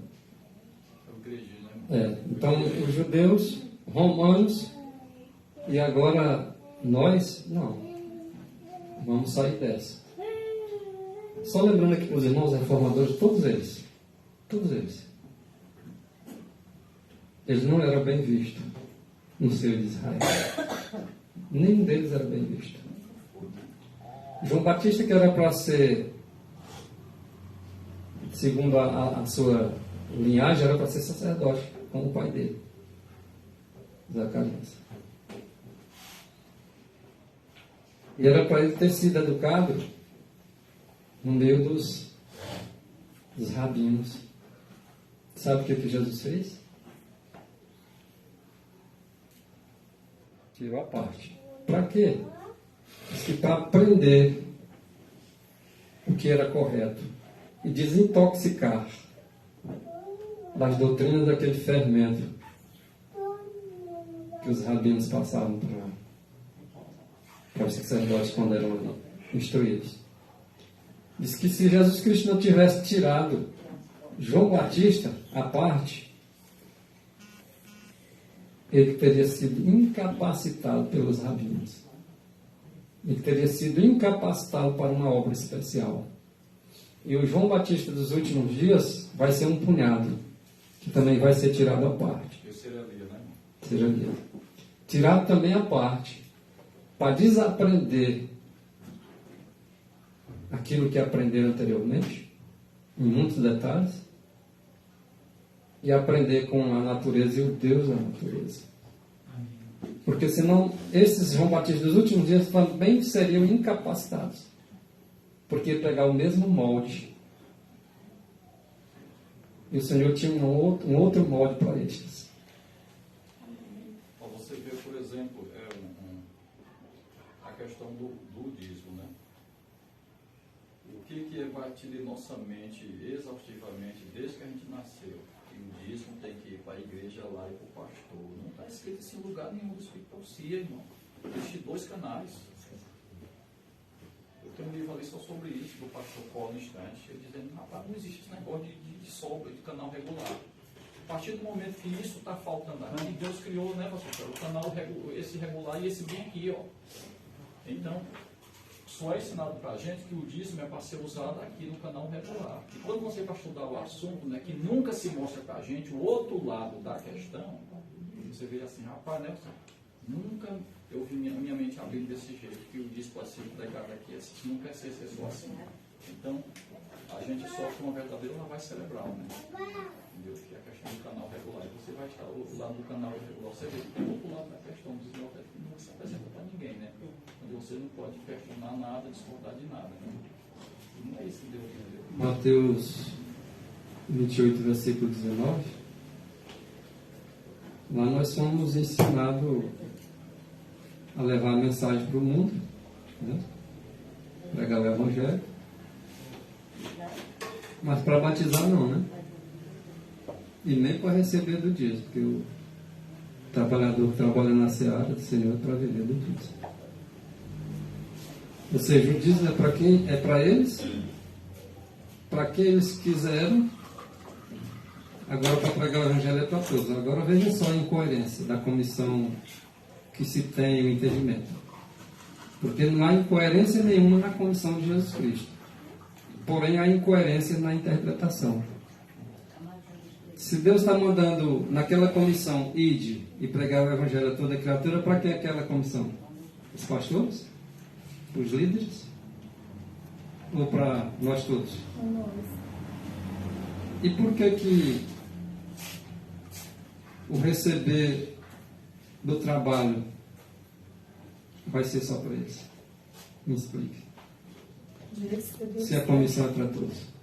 Então, os judeus, romanos, e agora nós, não. Vamos sair dessa. Só lembrando aqui para os irmãos reformadores, todos eles, eles não eram bem vistos no seio de Israel. Nenhum deles era bem visto. João Batista, que era para ser, segundo a sua linhagem, era para ser sacerdote, como o pai dele, Zacarias. E era para ele ter sido educado no meio dos rabinos. Sabe o que Jesus fez? Tirou a parte. Para quê? Para aprender o que era correto e desintoxicar das doutrinas daquele fermento que os rabinos passavam para os sacerdotes quando eram ali instruídos. Diz que se Jesus Cristo não tivesse tirado João Batista à parte, ele teria sido incapacitado pelos rabinos. Ele teria sido incapacitado para uma obra especial. E o João Batista dos últimos dias vai ser um punhado, que também vai ser tirado à parte. Seria tirado também à parte, para desaprender aquilo que aprenderam anteriormente, em muitos detalhes, e aprender com a natureza e o Deus da natureza. Porque senão, esses João Batista dos últimos dias também seriam incapacitados. Porque pegar o mesmo molde, e o Senhor tinha um outro molde para eles. Você vê, por exemplo, a questão do dízimo, né? O que é batido em nossa mente exaustivamente desde que a gente nasceu? Que o dízimo tem que ir para a igreja lá e para o pastor. Não está escrito isso em lugar nenhum do Espírito Profecia, irmão. Existem 2 canais. Eu tenho um livro ali só sobre isso, do pastor Paulo Instante, ele dizendo, rapaz, não existe esse negócio de sobra, de canal regular. A partir do momento que isso está faltando aqui, Deus criou, né, pastor, o canal esse regular e esse bem aqui, ó. Então, só é ensinado para a gente que o dízimo é para ser usado aqui no canal regular. E quando você vai estudar o assunto, né, que nunca se mostra para a gente o outro lado da questão, você vê assim, rapaz, né, nunca eu vi minha mente abrindo desse jeito, que o dízimo pode ser entregado aqui, assim, não quer ser só assim. Então, a gente sofre uma verdadeira lavagem cerebral, né? Entendeu? Que é a questão do canal regular. E você vai estar do outro lado do canal regular, você vê que tem outro lado da questão dos neoféticos que não se apresenta para ninguém, né? Onde você não pode questionar nada, discordar de nada, né? Não é isso que Deus entendeu. Mateus 28, versículo 19. Lá nós somos ensinados a levar a mensagem para o mundo, né? Pregar o Evangelho. Mas para batizar não, né? E nem para receber do dízimo, porque o trabalhador que trabalha na seara do Senhor é para viver do dízimo. Ou seja, o dízimo é para quem? É para eles, para quem eles quiserem. Agora, para pregar o Evangelho é para todos. Agora, veja só a incoerência da comissão que se tem o entendimento. Porque não há incoerência nenhuma na comissão de Jesus Cristo. Porém, há incoerência na interpretação. Se Deus está mandando naquela comissão, ide e pregar o Evangelho a toda criatura, para que aquela comissão? Os pastores? Os líderes? Ou para nós todos? E por que o receber do trabalho vai ser só para eles? Me explique. Se a comissão é para todos.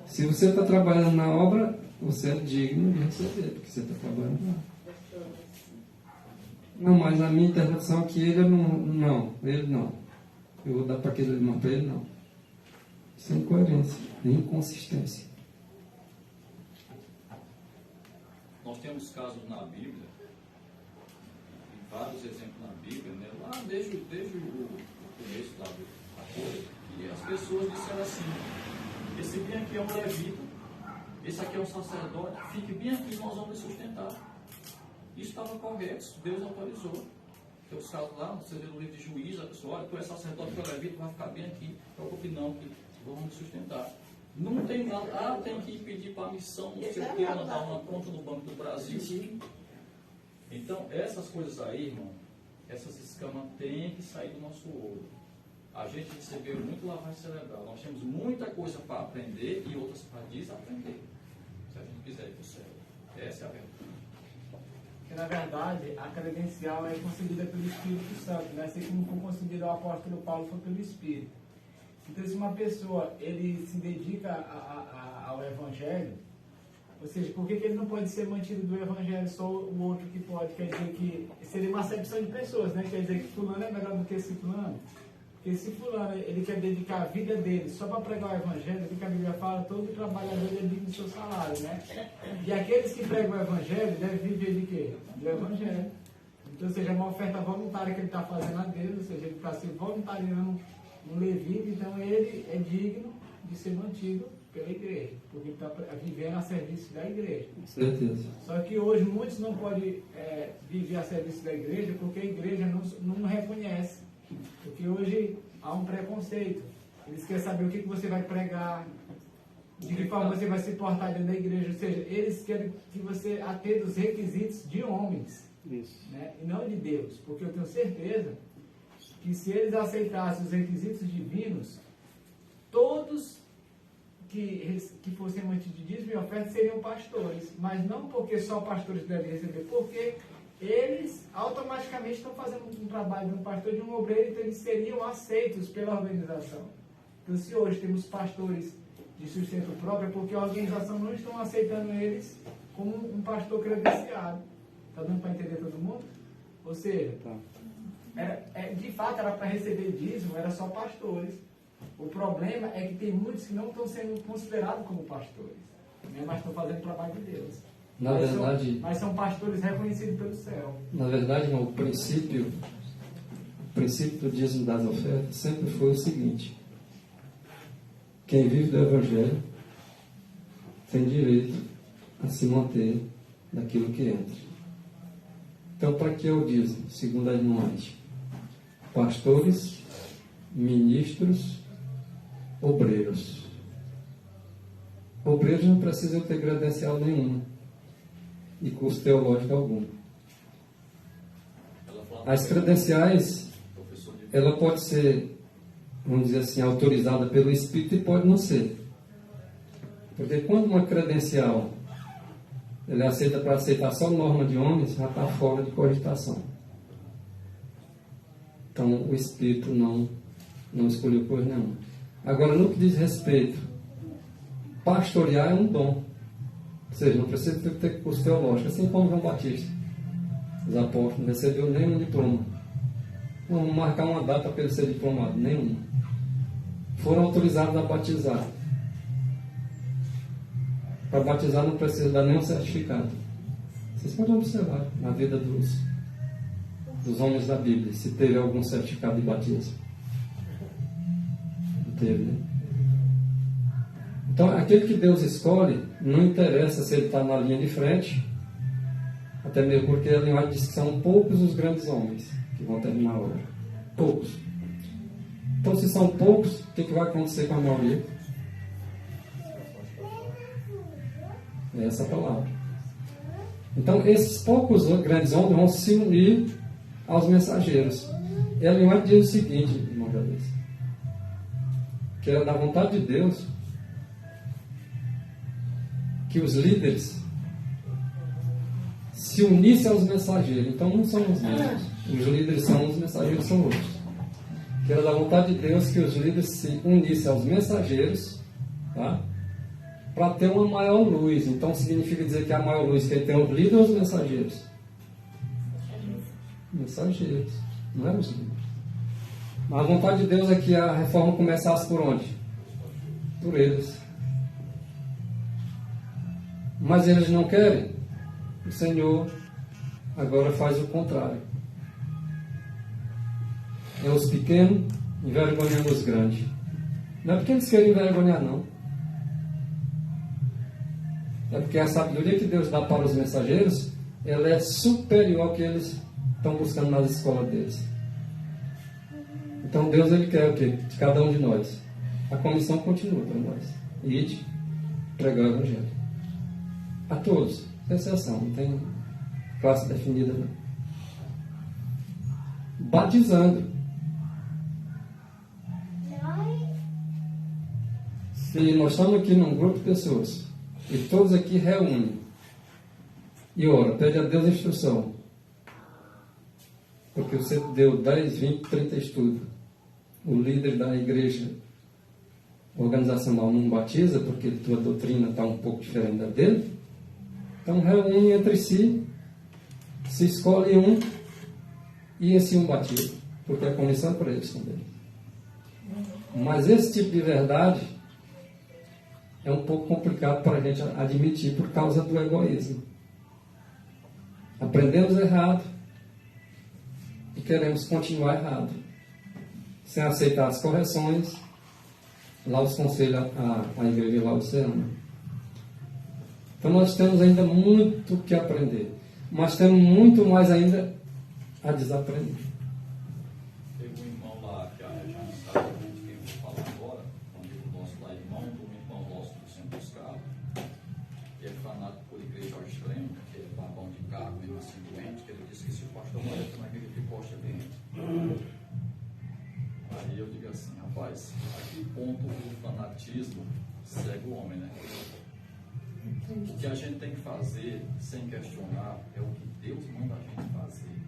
Se você está trabalhando na obra, você é digno de receber, porque você está trabalhando lá. Não, mas a minha interpretação é que ele não. Eu vou dar para aquele irmão, para ele não. Isso é incoerência, é inconsistência. Nós temos casos na Bíblia, vários exemplos na Bíblia, né? Lá desde o começo da coisa, e as pessoas disseram assim: esse bem aqui é um levita, esse aqui é um sacerdote, fique bem aqui, nós vamos sustentar. Isso estava correto, Deus autorizou. Tem os casos lá, você vê no livro de Juízes, a pessoa: olha, tu é sacerdote, tu é levita, vai ficar bem aqui, não preocupe não, que vamos sustentar. Não tem nada, tem que pedir para a missão, não sei o que, mandar uma conta no Banco do Brasil. Então, essas coisas aí, irmão, essas escamas têm que sair do nosso ouro. A gente recebeu muito lavagem cerebral. Nós temos muita coisa para aprender e outras para desaprender. Se a gente quiser ir para o céu. Essa é a verdade. Porque, na verdade, a credencial é concedida pelo Espírito Santo, né? Assim como foi concedido ao apóstolo Paulo, foi pelo Espírito. Então, se uma pessoa ele se dedica ao Evangelho, ou seja, por que ele não pode ser mantido do Evangelho, só o outro que pode? Quer dizer que seria uma acepção de pessoas, né? Quer dizer que fulano é melhor do que esse fulano. Porque se fulano ele quer dedicar a vida dele só para pregar o Evangelho, o que a Bíblia fala, todo trabalhador é digno do seu salário, né? E aqueles que pregam o Evangelho devem viver de quê? Do Evangelho. Então, ou seja, é uma oferta voluntária que ele está fazendo a Deus, ou seja, ele está se voluntariando um levita, então ele é digno de ser mantido pela igreja, porque ele está vivendo a serviço da igreja. Certeza. Só que hoje muitos não podem viver a serviço da igreja porque a igreja não reconhece. Porque hoje há um preconceito. Eles querem saber o que você vai pregar, de que forma você vai se portar dentro da igreja. Ou seja, eles querem que você atenda os requisitos de homens, né? E não de Deus. Porque eu tenho certeza que se eles aceitassem os requisitos divinos, todos que fossem mantidos de dízimo e oferta seriam pastores. Mas não porque só pastores devem receber, porque eles automaticamente estão fazendo um trabalho de um pastor, de um obreiro, então eles seriam aceitos pela organização. Então, se hoje temos pastores de sustento próprio, é porque a organização não está aceitando eles como um pastor credenciado. Está dando para entender todo mundo? Ou seja, de fato era para receber dízimo, era só pastores. O problema é que tem muitos que não estão sendo considerados como pastores, né? Mas estão fazendo o trabalho de Deus. Mas são pastores reconhecidos pelo céu. Na verdade, irmão, o princípio do dízimo das ofertas sempre foi o seguinte: quem vive do Evangelho tem direito a se manter daquilo que entra. Então, para que é o dízimo? Segundo as nuances: pastores, ministros, obreiros. Obreiros não precisam ter credencial nenhuma e curso teológico algum. As credenciais, ela pode ser, vamos dizer assim, autorizada pelo Espírito e pode não ser. Porque quando uma credencial ela é aceita para aceitar só norma de homens, já está fora de cogitação. Então o Espírito não Não escolheu coisa nenhuma. Agora, no que diz respeito, pastorear é um dom. Ou seja, não precisa ter curso teológico, assim como João Batista. Os apóstolos não receberam nenhum diploma. Não vamos marcar uma data para ele ser diplomado, nenhuma. Foram autorizados a batizar. Para batizar não precisa dar nenhum certificado. Vocês podem observar na vida dos homens da Bíblia, se teve algum certificado de batismo. Não teve, né? Então, aquele que Deus escolhe, não interessa se ele está na linha de frente, até mesmo porque a linguagem diz que são poucos os grandes homens que vão terminar a obra. Poucos. Então, se são poucos, o que vai acontecer com a maioria? É essa palavra. Então, esses poucos grandes homens vão se unir aos mensageiros. E a linguagem diz o seguinte, irmão Jadez, que é da vontade de Deus que os líderes se unissem aos mensageiros. Então não são os mesmos. Os líderes são uns, os mensageiros são outros. Que era da vontade de Deus que os líderes se unissem aos mensageiros, tá? Para ter uma maior luz. Então significa dizer que a maior luz que tem os líderes ou os mensageiros? Mensageiros. Não é os líderes. Mas a vontade de Deus é que a reforma começasse por onde? Por eles. Mas eles não querem. O Senhor agora faz o contrário. É os pequenos envergonhando os grandes. Não é porque eles querem envergonhar, não. É porque a sabedoria que Deus dá para os mensageiros, ela é superior ao que eles estão buscando nas escolas deles. Então Deus, ele quer o quê? De cada um de nós. A comissão continua para nós. Ide, pregar o Evangelho. A todos, sem exceção, não tem classe definida, não. Batizando. Se nós estamos aqui num grupo de pessoas e todos aqui reúnem e ora, pede a Deus instrução, porque você deu 10, 20, 30 estudos, o líder da igreja organizacional não batiza porque tua doutrina está um pouco diferente da dele. Então reúne entre si, se escolhe um e esse um batiza, porque a comissão é para eles também. Mas esse tipo de verdade é um pouco complicado para a gente admitir por causa do egoísmo. Aprendemos errado e queremos continuar errado, sem aceitar as correções, lá os conselhos à igreja laodiceana. Então nós temos ainda muito que aprender, mas temos muito mais ainda a desaprender. Teve um irmão lá, que a gente não sabe muito quem eu vou falar agora, um amigo nosso lá, irmão nosso do Centro dos Carros, que é fanático por igreja ao extremo, que é babão de carro, mesmo assim doente, que ele disse que se o pastor morrer, tem uma igreja de costa doente. Aí eu digo assim, rapaz, a que ponto o fanatismo segue o homem, né? O que a gente tem que fazer, sem questionar, é o que Deus manda a gente fazer.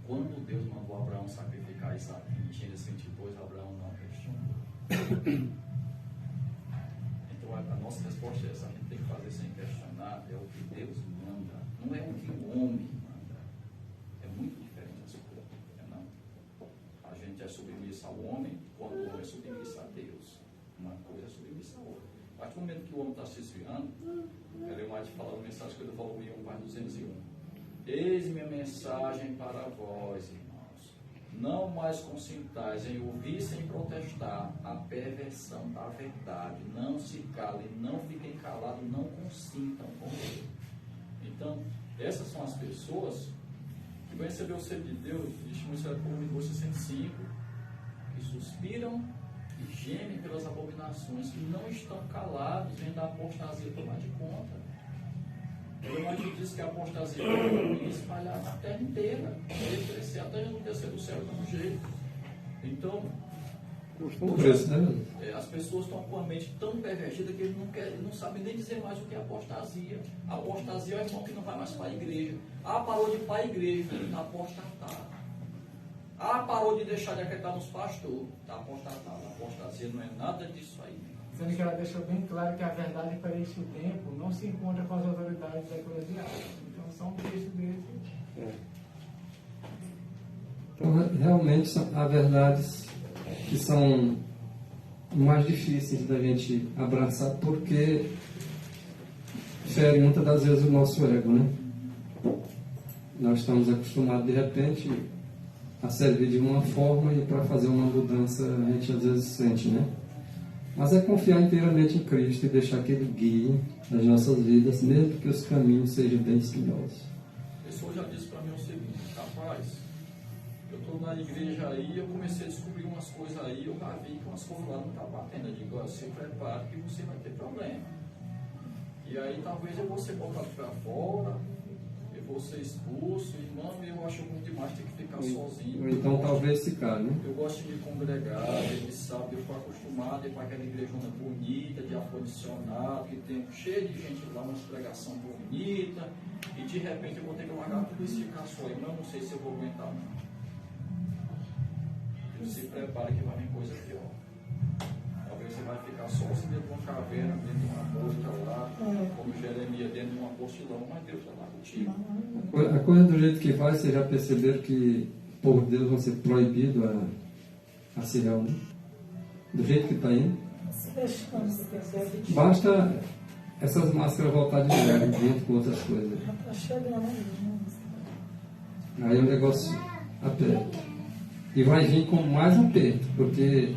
Quando Deus mandou Abraão sacrificar Isaac em Gênesis 22, Abraão não questionou. Então a nossa resposta é essa, a gente tem que fazer sem questionar, é o que Deus manda, não é o que o homem manda. É muito diferente essa coisa, não? A gente é submissa ao homem quando o homem é submissa a Deus. Uma coisa é submissa a outra. A partir do momento que o homem está se desviando, quero mais te falar uma mensagem que eu falo em 1:201. Eis minha mensagem para vós, irmãos. Não mais consintais em ouvir sem protestar a perversão da verdade. Não se calem, não fiquem calados, não consintam com ele. Então, essas são as pessoas que vão receber o selo de Deus, diz Moisés por 1:65, que suspiram e gemem pelas abominações, que não estão calados, vendo a apostasia tomar de conta. O Evangelho diz que a apostasia ia espalhar na terra inteira, ia crescer até no terceiro céu do mesmo jeito. Então, as pessoas estão com a mente tão pervertida que eles não sabem nem dizer mais o que é apostasia. A apostasia é o irmão que não vai mais para a igreja. Parou de ir para a igreja, está apostatado. Parou de deixar de acreditar nos pastores. Está apostatado. A apostasia não é nada disso aí. Sendo que ela deixou bem claro que a verdade para este tempo não se encontra com as autoridades eclesiásticas. Então, só um texto desse. Então, realmente, há verdades que são mais difíceis da gente abraçar, porque ferem muitas das vezes o nosso ego, né? Nós estamos acostumados, de repente, a servir de uma forma e para fazer uma mudança a gente às vezes sente, né? Mas é confiar inteiramente em Cristo e deixar que Ele guie as nossas vidas, mesmo que os caminhos sejam bem espinhosos. A pessoa já disse para mim o seguinte: rapaz, eu estou na igreja aí, eu comecei a descobrir umas coisas aí, eu já vi que umas coisas lá não estão batendo. Eu digo: se prepare que você vai ter problema. E aí talvez eu vou ser botado para fora, eu vou ser expulso, irmão, eu acho muito demais ter que ficar sozinho. Ou então talvez ficar, né? Eu gosto de me congregar, ele sabe, eu estou acostumado a ir para aquela igrejona bonita, de ar-condicionado, que tem cheio de gente lá, umas pregação bonita, e de repente eu vou ter que largar tudo isso e ficar só, mas eu não sei se eu vou aguentar não. Então, se prepare que vai vir coisa pior. Talvez você vai ficar só se dentro de uma caverna, dentro de uma moita lá, como Jeremias dentro de um apostolão, mas Deus está lá contigo. A coisa do jeito que vai, vocês já perceberam que por Deus vão ser proibidos a se reunir? Do jeito que está indo? Basta essas máscaras voltar de lugar dentro com outras coisas. Aí o negócio aperta. E vai vir com mais aperto, porque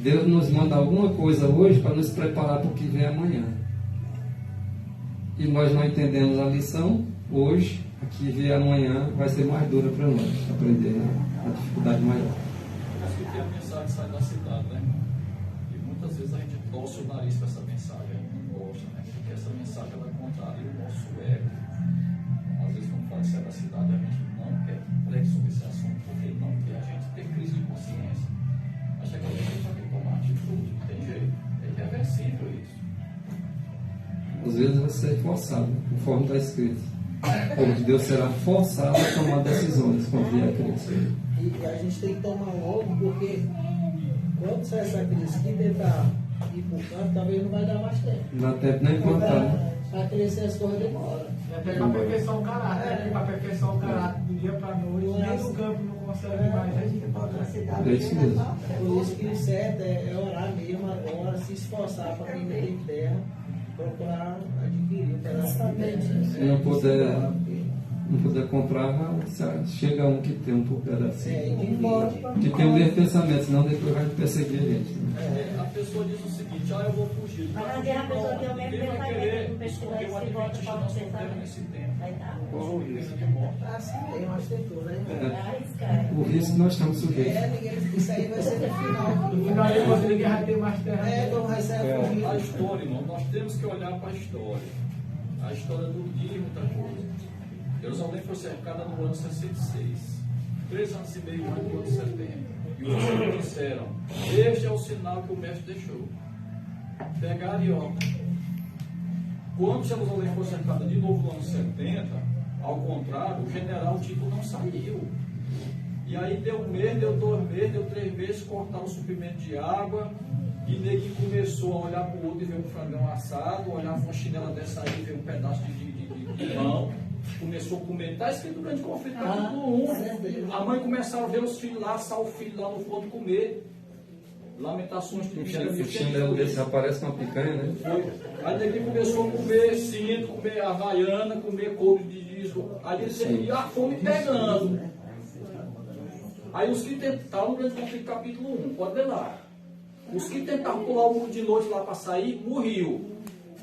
Deus nos manda alguma coisa hoje para nos preparar para o que vem amanhã. E nós não entendemos a lição hoje, a que vem amanhã vai ser mais dura para nós aprender a dificuldade maior. Por isso que tem a mensagem que sai da cidade, né, irmão? E muitas vezes a gente torce o nariz para essa mensagem, a gente não gosta, né? Porque essa mensagem ela contraria o nosso ego. Às vezes, quando fala que sai da cidade, a gente não quer pregar sobre esse assunto, porque não quer a gente ter crise de consciência. Mas chega a gente só tem que tomar atitude, não tem jeito. É irreversível isso. Às vezes vai ser forçado, conforme está escrito. O povo de Deus será forçado a tomar decisões quando vier a crise. E a gente tem que tomar logo, porque quando sai essa crise aqui, tentar ir para o campo, talvez não vai dar mais tempo. Não dá tempo nem plantar. Para crescer as coisas demora. E até para aperfeiçoar o caráter, né? Para aperfeiçoar o caráter do dia para a noite, nem no campo não consegue mais. A gente pode É isso mesmo. Por isso que o certo é orar mesmo agora, se esforçar para quem não tem terra, procurar adquirir um pedaço de terra. Se não puder comprar, chega um que tem um por pedacinho. Que tem o mesmo pensamento, senão depois vai perseguir a gente. Né? A pessoa diz o seguinte: eu vou fugir. Mas a pessoa tem o mesmo Ele vai querer, pensamento, porque o adventista nós sofremos nesse tempo. vai dar. Corre o risco de morte. Assim mesmo, acho que tem tudo, né? O risco nós estamos sujeitos. Isso aí vai ser no final. no final depois ninguém vai ter mais terra. Quando vai ser a corrida. A história, irmão, nós temos que olhar para a história. A história do dia e muita coisa. Jerusalém foi cercada no ano 66. 3 anos e meio antes do ano 70. E os discípulos disseram: este é o sinal que o mestre deixou. Pegaram e ó. Quando Jerusalém foi cercada de novo no ano 70, ao contrário, o general Tito não saiu. E aí deu 1 mês, deu 2 meses, deu 3 meses, cortaram o suprimento de água. E neguinho começou a olhar para o outro e ver um frangão assado, olhar para uma chinela dessa aí e ver um pedaço de pão. Começou a comer. Está escrito grande conflito, capítulo 1. A mãe começaram a ver os filhos lá, assar o filho lá no forno comer. Lamentações de O chinelo desse já parece uma picanha, né? Foi. Aí neguinho começou a comer cinto, comer havaiana, comer couro de disco. Aí e a fome pegando. Aí os que tentaram, no grande conflito, capítulo 1, pode ver lá. Os que tentaram pular o muro de noite lá para sair, morriam.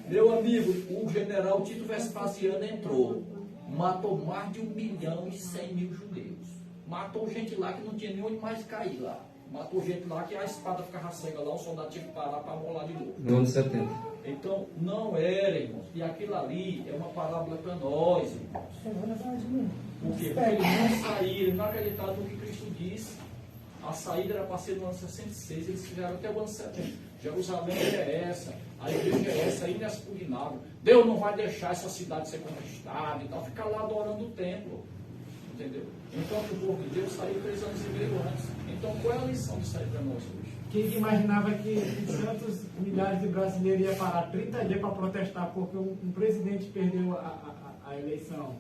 Meu amigo, o general Tito Vespasiano entrou. Matou mais de 1.100.000 judeus. Matou gente lá que não tinha nem onde mais cair lá. Matou gente lá que a espada ficava cega lá, o soldado tinha que parar para molar de novo. No ano 70. Então, não era, irmãos. E aquilo ali é uma parábola para nós, irmãos. Por quê? Porque eles não saíram, eles não acreditaram no que Cristo disse. A saída era para ser no ano 66, eles fizeram até o ano 70. Jerusalém é essa, a igreja é essa, inexpugnável. Deus não vai deixar essa cidade ser conquistada e tal, ficar lá adorando o templo. Entendeu? Enquanto o povo de Deus saiu 3 anos e meio antes. Então qual é a lição disso aí para nós hoje? Quem que imaginava que tantos milhares de brasileiros iam parar 30 dias para protestar porque um presidente perdeu a eleição,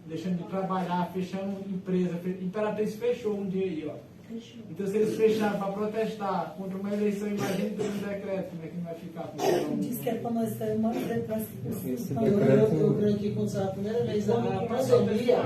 deixando de trabalhar, fechando empresa. Imperatriz fechou um dia aí, ó. Então, se eles fecharam para protestar contra uma eleição, imagine pelo decreto, como é que não vai ficar? Diz que é para nós ter uma depressa. Eu creio que quando saiu a primeira vez a pandemia,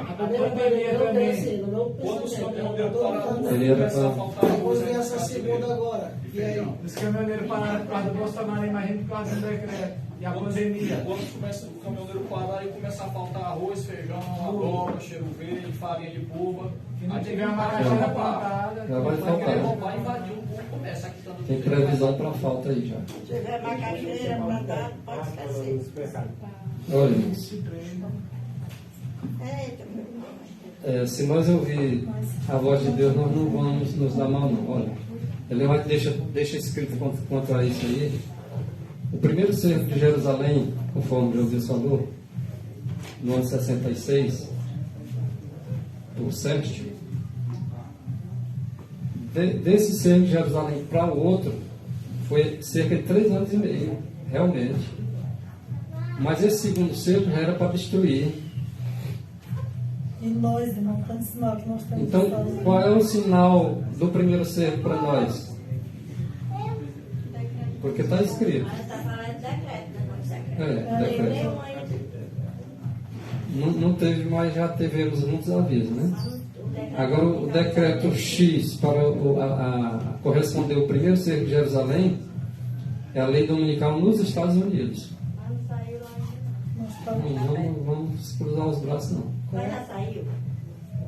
Quando os caminhoneiros pararam, Ele era começou a faltar depois luz, vem né? essa segunda agora. E aí? Os caminhoneiros pararam por causa do Bolsonaro, imagine por causa do decreto. E a pandemia. Quando começa o caminhoneiro parar e começar a faltar arroz, feijão, abóbora, cheiro verde, farinha de polpa. Se não aí tiver uma caixeira plantada, Já vai vai querer faltar. roubar, invadir o comércio. Aqui tá no Tem previsão para falta aí já. Se tiver uma caixeira plantada, pode esquecer. Olha, irmãos, Eita, meu irmão. se nós ouvir a voz de Deus, nós não vamos nos dar mal, não. Olha, ele vai deixa escrito quanto a isso aí. O primeiro cerco de Jerusalém, conforme Jesus falou, no ano 66, por Sérgio, desse cerco de Jerusalém para o outro, foi cerca de 3 anos e meio, realmente. Mas esse segundo cerco já era para destruir. E nós, irmão, tanto sinal que nós temos Então, que fazer. qual é o sinal do primeiro cerco para nós? Porque está escrito. Mas está falando de decreto, né? Não de decreto. É, decreto. Não teve, mas já tivemos muitos avisos, né? Agora, o decreto X para corresponder ao primeiro cerco de Jerusalém é a lei dominical nos Estados Unidos. Mas não saiu lá ainda. Nós estamos Não vamos cruzar os braços, não. Mas já saiu.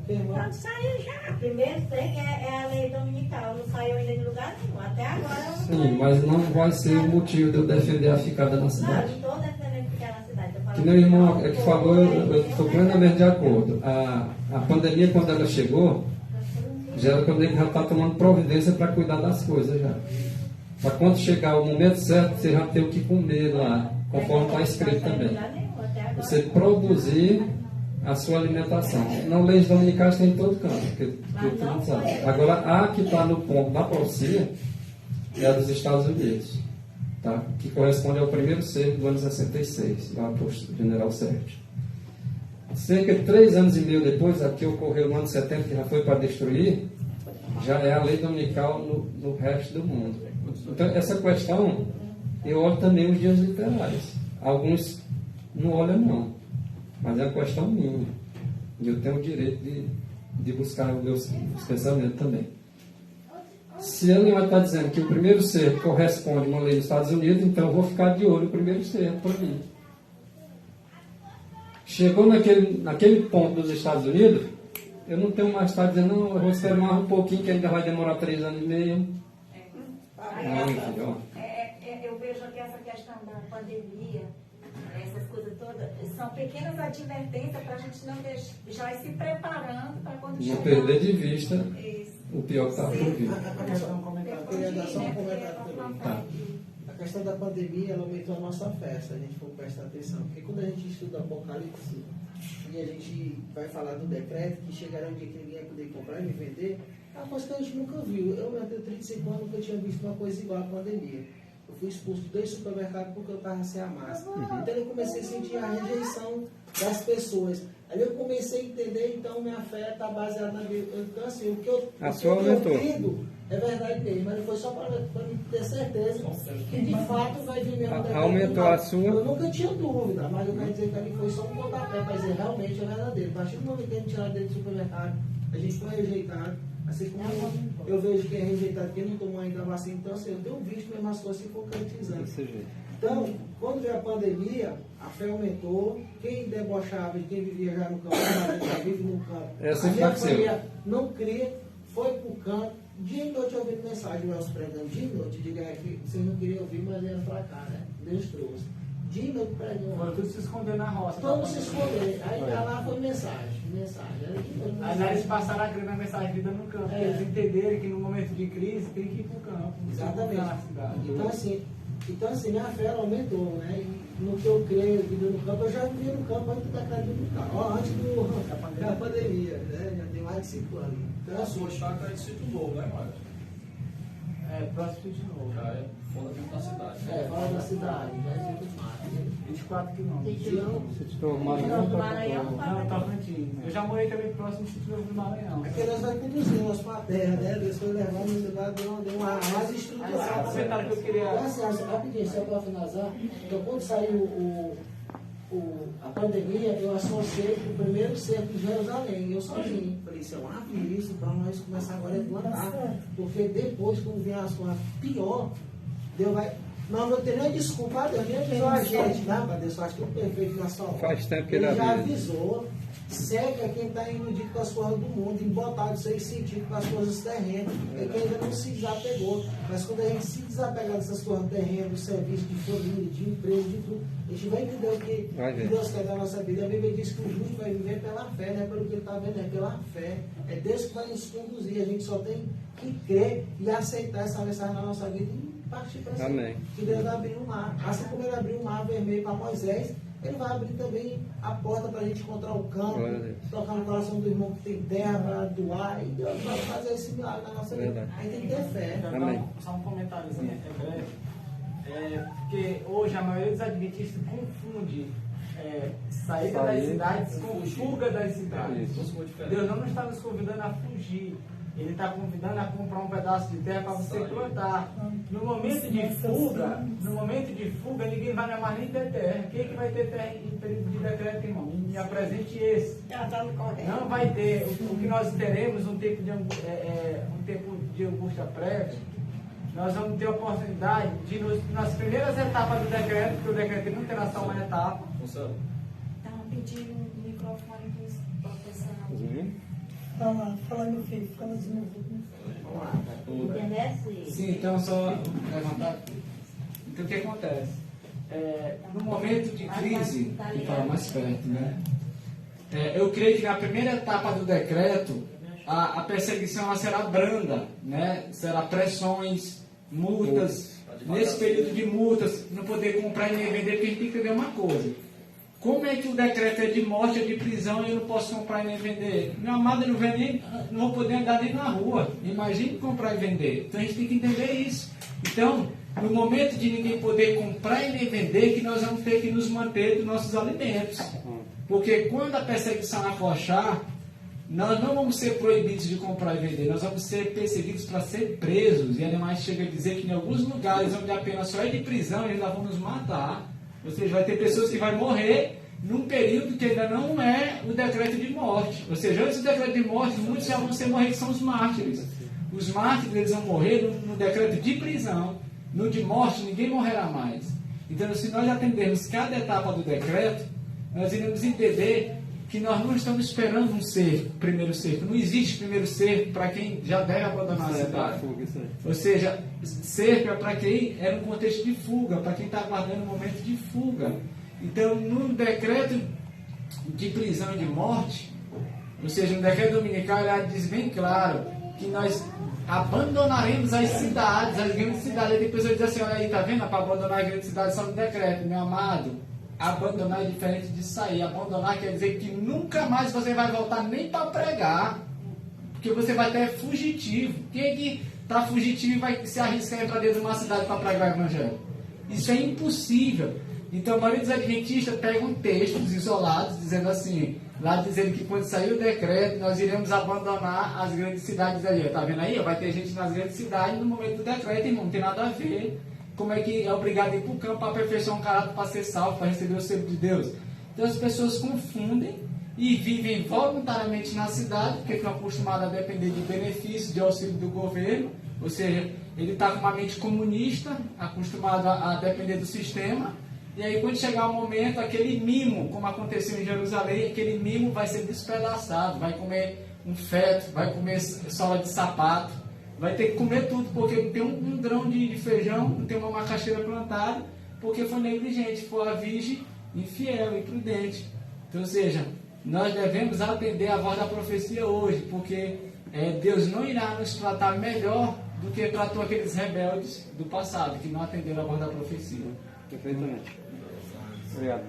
Pronto, saiu já. Primeiro tem é a lei dominical. Não saiu ainda de lugar nenhum. Até agora não Sim, saiu. mas não vai ser o motivo de eu defender a ficada na Não, cidade. não estou defendendo ficar na cidade. Tô falando Que meu irmão que que falou, eu estou plenamente de acordo. A pandemia, quando ela chegou, já era quando ele já está tomando providência para cuidar das coisas já. Para quando chegar o momento certo, você já tem o que comer lá, conforme está escrito também. Você produzir a sua alimentação. Não, leis dominicais tem em todo canto, porque todo mundo sabe. Agora, a que está no ponto da profecia é a dos Estados Unidos, tá? Que corresponde ao primeiro cerco do ano 66, lá para o general Sérgio. Cerca de 3 anos e meio depois, a que ocorreu no ano 70, que já foi para destruir, já é a lei dominical no resto do mundo. Então, essa questão, eu olho também os dias literais. Alguns não olham, não. Mas é uma questão minha. E eu tenho o direito de buscar os meus pensamentos também. Se ele vai estar dizendo que o primeiro cerco corresponde a uma lei dos Estados Unidos, então eu vou ficar de olho no primeiro cerco para mim. Chegou naquele ponto dos Estados Unidos, eu não tenho mais estar dizendo, não, eu vou esperar mais um pouquinho, que ainda vai demorar 3 anos e meio. Não, entendeu? Eu vejo que essa questão da pandemia, essas coisas todas, são pequenas advertências para a gente não já ir se preparando para quando Não chegar. perder de vista Isso. o pior que está por vir. Eu queria dar só um comentário também. Tá. A questão da pandemia, ela aumentou a nossa fé, se a gente for prestar atenção. Porque quando a gente estuda Apocalipse e a gente vai falar do decreto, que chegará um dia que ninguém vai poder comprar e vender, é uma coisa que a gente nunca viu. Eu tenho 35 anos, nunca tinha visto uma coisa igual à pandemia. Eu fui expulso de 2 supermercados porque eu estava sem a máscara. Então eu comecei a sentir a rejeição das pessoas. Aí eu comecei a entender, então minha fé está baseada na Bíblia. Então assim, o que eu crido é verdade mesmo, mas foi só para me ter certeza que de fato vai vir mesmo. Aumentou a sua? Eu nunca tinha dúvida, mas eu quero dizer que ali foi só um pontapé para dizer realmente é verdadeiro. A partir do momento que a gente tirar dentro do supermercado, a gente foi rejeitado. Assim como eu vejo quem é rejeitado, quem não tomou ainda a vacina, então assim, eu tenho visto mesmo as coisas se concretizando. Então, quando veio a pandemia, a fé aumentou, quem debochava, quem vivia já no campo, já vive no campo. Essa a minha foi família não cria, foi para o campo, dia e noite ouvindo mensagem, nós pregando, dia e noite, diga que vocês não queriam ouvir, mas vieram para cá, né? Deus trouxe. Dia e noite pregando. Foram todos se esconder na roça. Todos se esconder. Aí lá foi mensagem. Aí lá eles passaram a crer na mensagem vida no campo. Eles entenderem que no momento de crise tem que ir para o campo. Exatamente. Na cidade. Então assim, Então, assim, minha fé ela aumentou, né? E no que eu creio, vindo no campo, eu já vivia no campo antes da pandemia, né? Já tem mais de 5 anos. Então, A assim, sua chácara é de sítio novo, né, Mário? Próximo de novo. Já é fora dentro da cidade. fora da cidade, né? 24 quilômetros. Sítio Novo Não, do Maranhão, Não, Tocantins. Eu já morei também próximo do Sítio Novo do Maranhão. Porque nós vamos conduzir nós para a terra, né? Deus foi levando, lá deu uma mais Só um estruturada. comentário que eu queria. Então, assim, rapidinho, só para finalizar, então quando saiu a pandemia, eu associei o primeiro cerco de Jerusalém, eu sozinho. Falei, isso é um aviso para nós começar agora a plantar. Porque depois, quando vier as coisas pior, Deus vai. Nós não vamos ter nem desculpa, Deus nem avisou a gente, não, mas Deus faz tudo perfeito na sua obra. Faz tempo que ele já avisa. avisou. Segue quem está iludido com as coisas do mundo, embotado sem sentido com as coisas terrenas, é quem ainda não se desapegou. Mas quando a gente se desapegar dessas coisas terrenas, do serviço, de família, de emprego, de tudo, a gente vai entender o que Deus quer da nossa vida. A Bíblia diz que o justo vai viver pela fé, não é pelo que ele está vendo, é pela fé. É Deus que vai nos conduzir, a gente só tem que crer e aceitar essa mensagem na nossa vida e partir para cima. Amém. Que Deus vai abrir um mar. Assim como ele abriu um mar vermelho para Moisés, ele vai abrir também a porta para a gente encontrar o campo, Glória a Deus. tocar no coração do irmão que tem terra para doar, e Deus vai fazer esse milagre na nossa vida. Verdade. Aí tem que ter fé. Amém. Só um comentáriozinho, é breve. Porque hoje a maioria dos adventistas confunde saída das cidades com fuga das cidades. Deus não está nos convidando a fugir. Ele está convidando a comprar um pedaço de terra para você plantar. No momento de fuga, ninguém vai mais nem ter terra. Quem é que vai ter terra em período de decreto, irmão? Me apresente esse. Não vai ter. O que nós teremos, um tempo de angústia prévia, nós vamos ter a oportunidade de, nas primeiras etapas do decreto, porque o decreto não terá só uma etapa. Funciona. Então, pedir um microfone para o profissional. Fala, meu filho, fala de novo. Internet? Sim, então só levantar. Então o que acontece? No momento de crise, e fala mais perto, né? Eu creio que na primeira etapa do decreto, a perseguição ela será branda, né? Será pressões, multas. Nesse período de multas, não poder comprar e nem vender, porque a gente tem que entender uma coisa. Como é que o decreto é de morte, é de prisão e eu não posso comprar e nem vender? Meu amado, eu não vou poder andar nem na rua. Imagine comprar e vender. Então a gente tem que entender isso. Então, no momento de ninguém poder comprar e nem vender, que nós vamos ter que nos manter dos nossos alimentos. Porque quando a perseguição afrouxar, nós não vamos ser proibidos de comprar e vender, nós vamos ser perseguidos para ser presos. E ademais chega a dizer que em alguns lugares onde a pena só é de prisão, eles vão nos matar. Ou seja, vai ter pessoas que vão morrer num período que ainda não é o decreto de morte. Ou seja, antes do decreto de morte, muitos já vão ser morrer, que são os mártires. Os mártires, eles vão morrer no decreto de prisão. No de morte, ninguém morrerá mais. Então, se nós atendermos cada etapa do decreto, nós iremos entender que nós não estamos esperando um cerco, primeiro cerco. Não existe primeiro cerco para quem já deve abandonar a cidade. Ou seja, cerco é para quem era um contexto de fuga, para quem está aguardando um momento de fuga. Então, no decreto de prisão e de morte, ou seja, no decreto dominical, ele diz bem claro que nós abandonaremos as cidades, as grandes cidades. Aí depois eu diz assim, olha aí, tá vendo? Para abandonar as grandes cidades só no decreto, meu amado. Abandonar é diferente de sair. Abandonar quer dizer que nunca mais você vai voltar nem para pregar, porque você vai ter fugitivo. Quem é que está fugitivo e vai se arriscar a entrar dentro de uma cidade para pregar o evangelho? Isso é impossível. Então a maioria dos adventistas pegam textos isolados dizendo assim, lá dizendo que quando sair o decreto nós iremos abandonar as grandes cidades aí. Está vendo aí? Vai ter gente nas grandes cidades no momento do decreto, irmão, não tem nada a ver. Como é que é obrigado a ir para o campo para aperfeiçoar um caráter, para ser salvo, para receber o selo de Deus? Então as pessoas confundem e vivem voluntariamente na cidade, porque estão acostumados a depender de benefícios, de auxílio do governo. Ou seja, ele está com uma mente comunista, acostumado a depender do sistema. E aí quando chegar o momento, aquele mimo, como aconteceu em Jerusalém, aquele mimo vai ser despedaçado, vai comer um feto, vai comer sola de sapato, vai ter que comer tudo, porque não tem um grão de feijão, não tem uma macaxeira plantada, porque foi negligente, foi a virgem infiel, imprudente. Então, ou seja, nós devemos atender a voz da profecia hoje, porque Deus não irá nos tratar melhor do que tratou aqueles rebeldes do passado, que não atenderam a voz da profecia. Perfeitamente. Obrigado.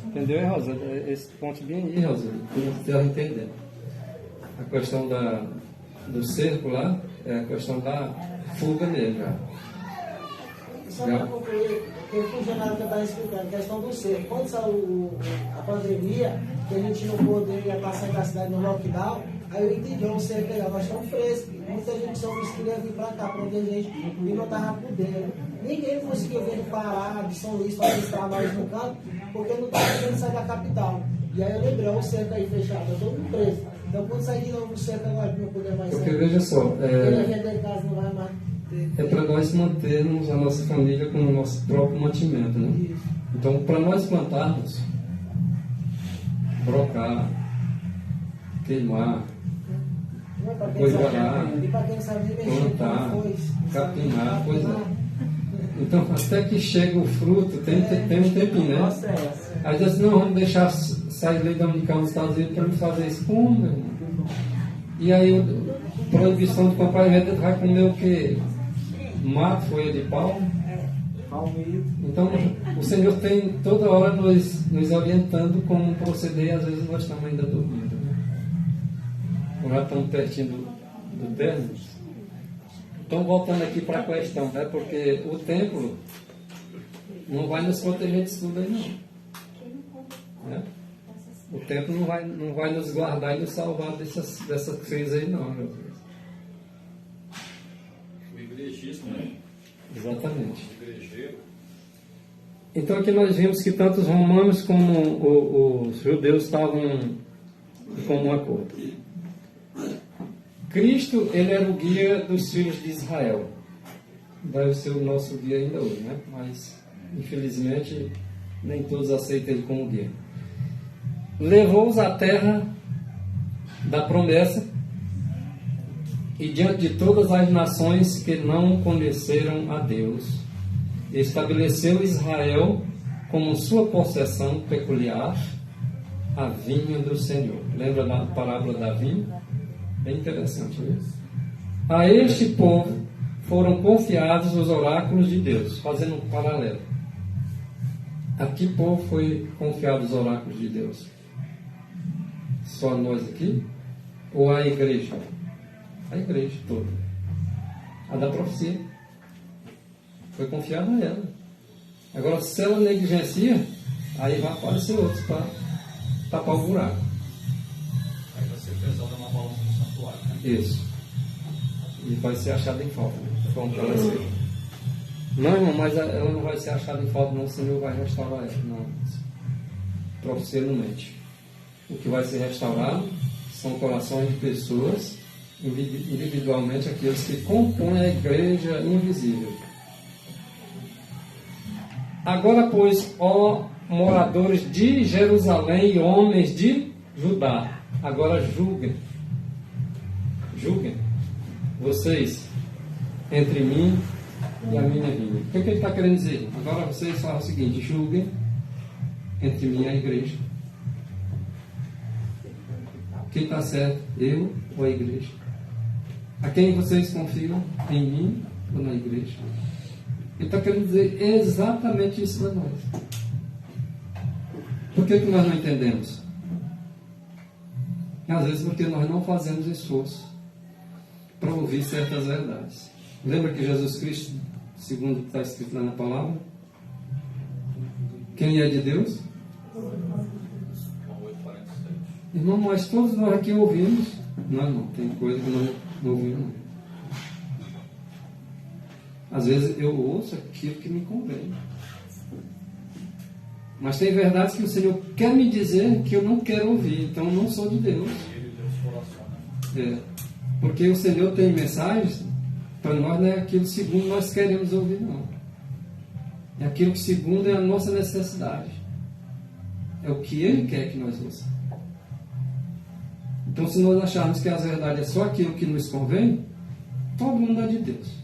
Entendeu, Rosa? Esse ponto bem aí, Rosa. Tu estava entendendo. A questão do cerco lá é a questão da fuga mesmo. Já. Só para concluir, o funcionário que eu estava explicando, a questão do cerco. Quando saiu a pandemia, que a gente não poderia passar da cidade no lockdown, aí eu entendi, o cerco legal, nós estamos frescos. Muita gente só queria vir para cá, para onde a gente e não estava podendo. Ninguém conseguiu vir parar de São Luís para estar mais no canto, porque não estava podendo sair da capital. E aí eu lembrei, o cerco aí fechado, eu estou preso. Então quando sair de novo o cerco agora, não poder mais sair. Porque veja só, é para nós mantermos a nossa família com o nosso próprio mantimento, né? Então, para nós plantarmos, brocar, queimar, coivarar, plantar, capinar, coisa. Então, até que chega o fruto, tem um tempinho, né? Aí diz assim, não, vamos deixar sair lei dominical nos Estados Unidos para não fazer isso. Como, meu irmão? E aí, proibição de comprar e vai comer o quê? Mato, folha de pau. Então, o Senhor tem toda hora nos orientando como proceder, e às vezes nós estamos ainda dormindo. Né? Já estamos pertinho do término. Então, voltando aqui para a questão, né? Porque o templo não vai nos proteger disso tudo aí, não. Né? O templo não vai nos guardar e nos salvar dessa crise aí, não, meu Deus. O igrejismo, né? Exatamente. O igrejeiro. Então aqui nós vimos que tanto os romanos como os judeus estavam em comum acordo. Cristo, ele era o guia dos filhos de Israel. Deve ser o nosso guia ainda hoje, né? Mas, infelizmente, nem todos aceitam ele como guia. Levou-os à terra da promessa e diante de todas as nações que não conheceram a Deus, estabeleceu Israel como sua possessão peculiar, a vinha do Senhor. Lembra da parábola da vinha? Bem interessante, né? A este povo foram confiados os oráculos de Deus, fazendo um paralelo. A que povo foi confiado os oráculos de Deus? Só nós aqui? Ou a igreja? A igreja toda. A da profecia. Foi confiada a ela. Agora, se ela negligencia, aí vai aparecer outros para tapar o buraco. Aí vai ser pesada na balança do santuário, né? Isso. E vai ser achada em falta. Como ela ser. Não, irmão, mas ela não vai ser achada em falta, não, o Senhor vai restaurar ela. Não. Profecia não mente. O que vai ser restaurado são corações de pessoas, individualmente aqueles que compõem a igreja invisível. Agora, pois, ó moradores de Jerusalém e homens de Judá, agora julguem vocês entre mim e a minha vinha. O que ele está querendo dizer? Agora vocês falam o seguinte: julguem entre mim e a igreja. Quem está certo? Eu ou a igreja? A quem vocês confiam? Em mim ou na igreja? Ele está querendo dizer exatamente isso para nós. Por que nós não entendemos? Às vezes porque nós não fazemos esforço para ouvir certas verdades. Lembra que Jesus Cristo, segundo o que está escrito lá na palavra, quem é de Deus? Irmão, mas todos nós aqui ouvimos. Não, tem coisa que nós não ouvimos, não. Às vezes eu ouço aquilo que me convém. Mas tem verdades que o Senhor quer me dizer que eu não quero ouvir. Então eu não sou de Deus. Porque o Senhor tem mensagens para nós, não é aquilo segundo nós queremos ouvir, não. É aquilo que segundo é a nossa necessidade. É o que Ele quer que nós ouçamos. Então, se nós acharmos que as verdades é só aquilo que nos convém, todo mundo é de Deus.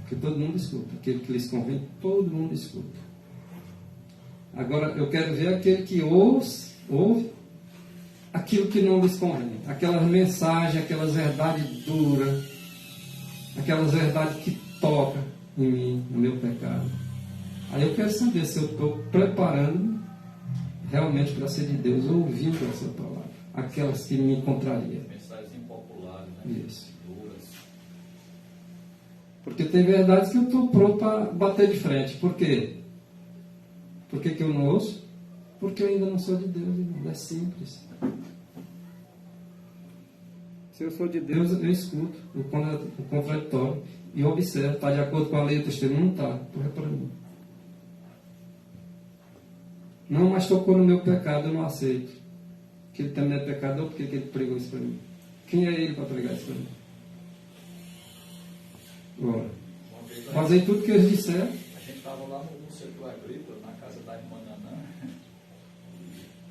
Porque todo mundo escuta. Aquele que lhes convém, todo mundo escuta. Agora, eu quero ver aquele que ouve aquilo que não lhes convém. Aquelas mensagens, aquelas verdades duras, aquelas verdades que tocam em mim, no meu pecado. Aí eu quero saber se eu estou preparando realmente para ser de Deus, ouvindo essa palavra, aquelas que me contrariam. Mensagens impopulares, né? Isso. Duras. Porque tem verdades que eu estou pronto para bater de frente. Por quê? Por que eu não ouço? Porque eu ainda não sou de Deus, irmão. É simples. Se eu sou de Deus, eu escuto o contraditório e observo. Está de acordo com a lei do testemunho? Não está. Porra para mim. Não, mas tocou no meu pecado, eu não aceito. Que ele também é pecador, porque ele pregou isso para mim? Quem é ele para pregar isso para mim? Agora, fazei tudo que eles disseram. A gente estava lá no setor agrícola, na casa da irmã Nanã.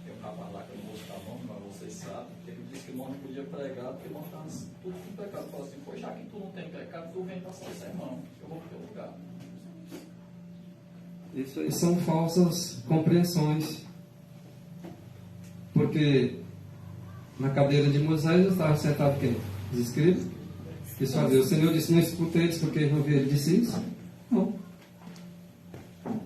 Tem um rapaz lá que eu não vou citar nome, mas vocês sabem. Ele disse que o irmão não podia pregar, porque o irmão estava tudo com pecado. Ele falou assim: pois já que tu não tem pecado, tu vem passar o sermão. Eu vou para o teu lugar. Isso aí são falsas compreensões. Porque na cadeira de Moisés estava sentado quem? Os escribas. Que só Deus. O Senhor disse: não escuta eles porque eles não viram. Ele disse isso? Não.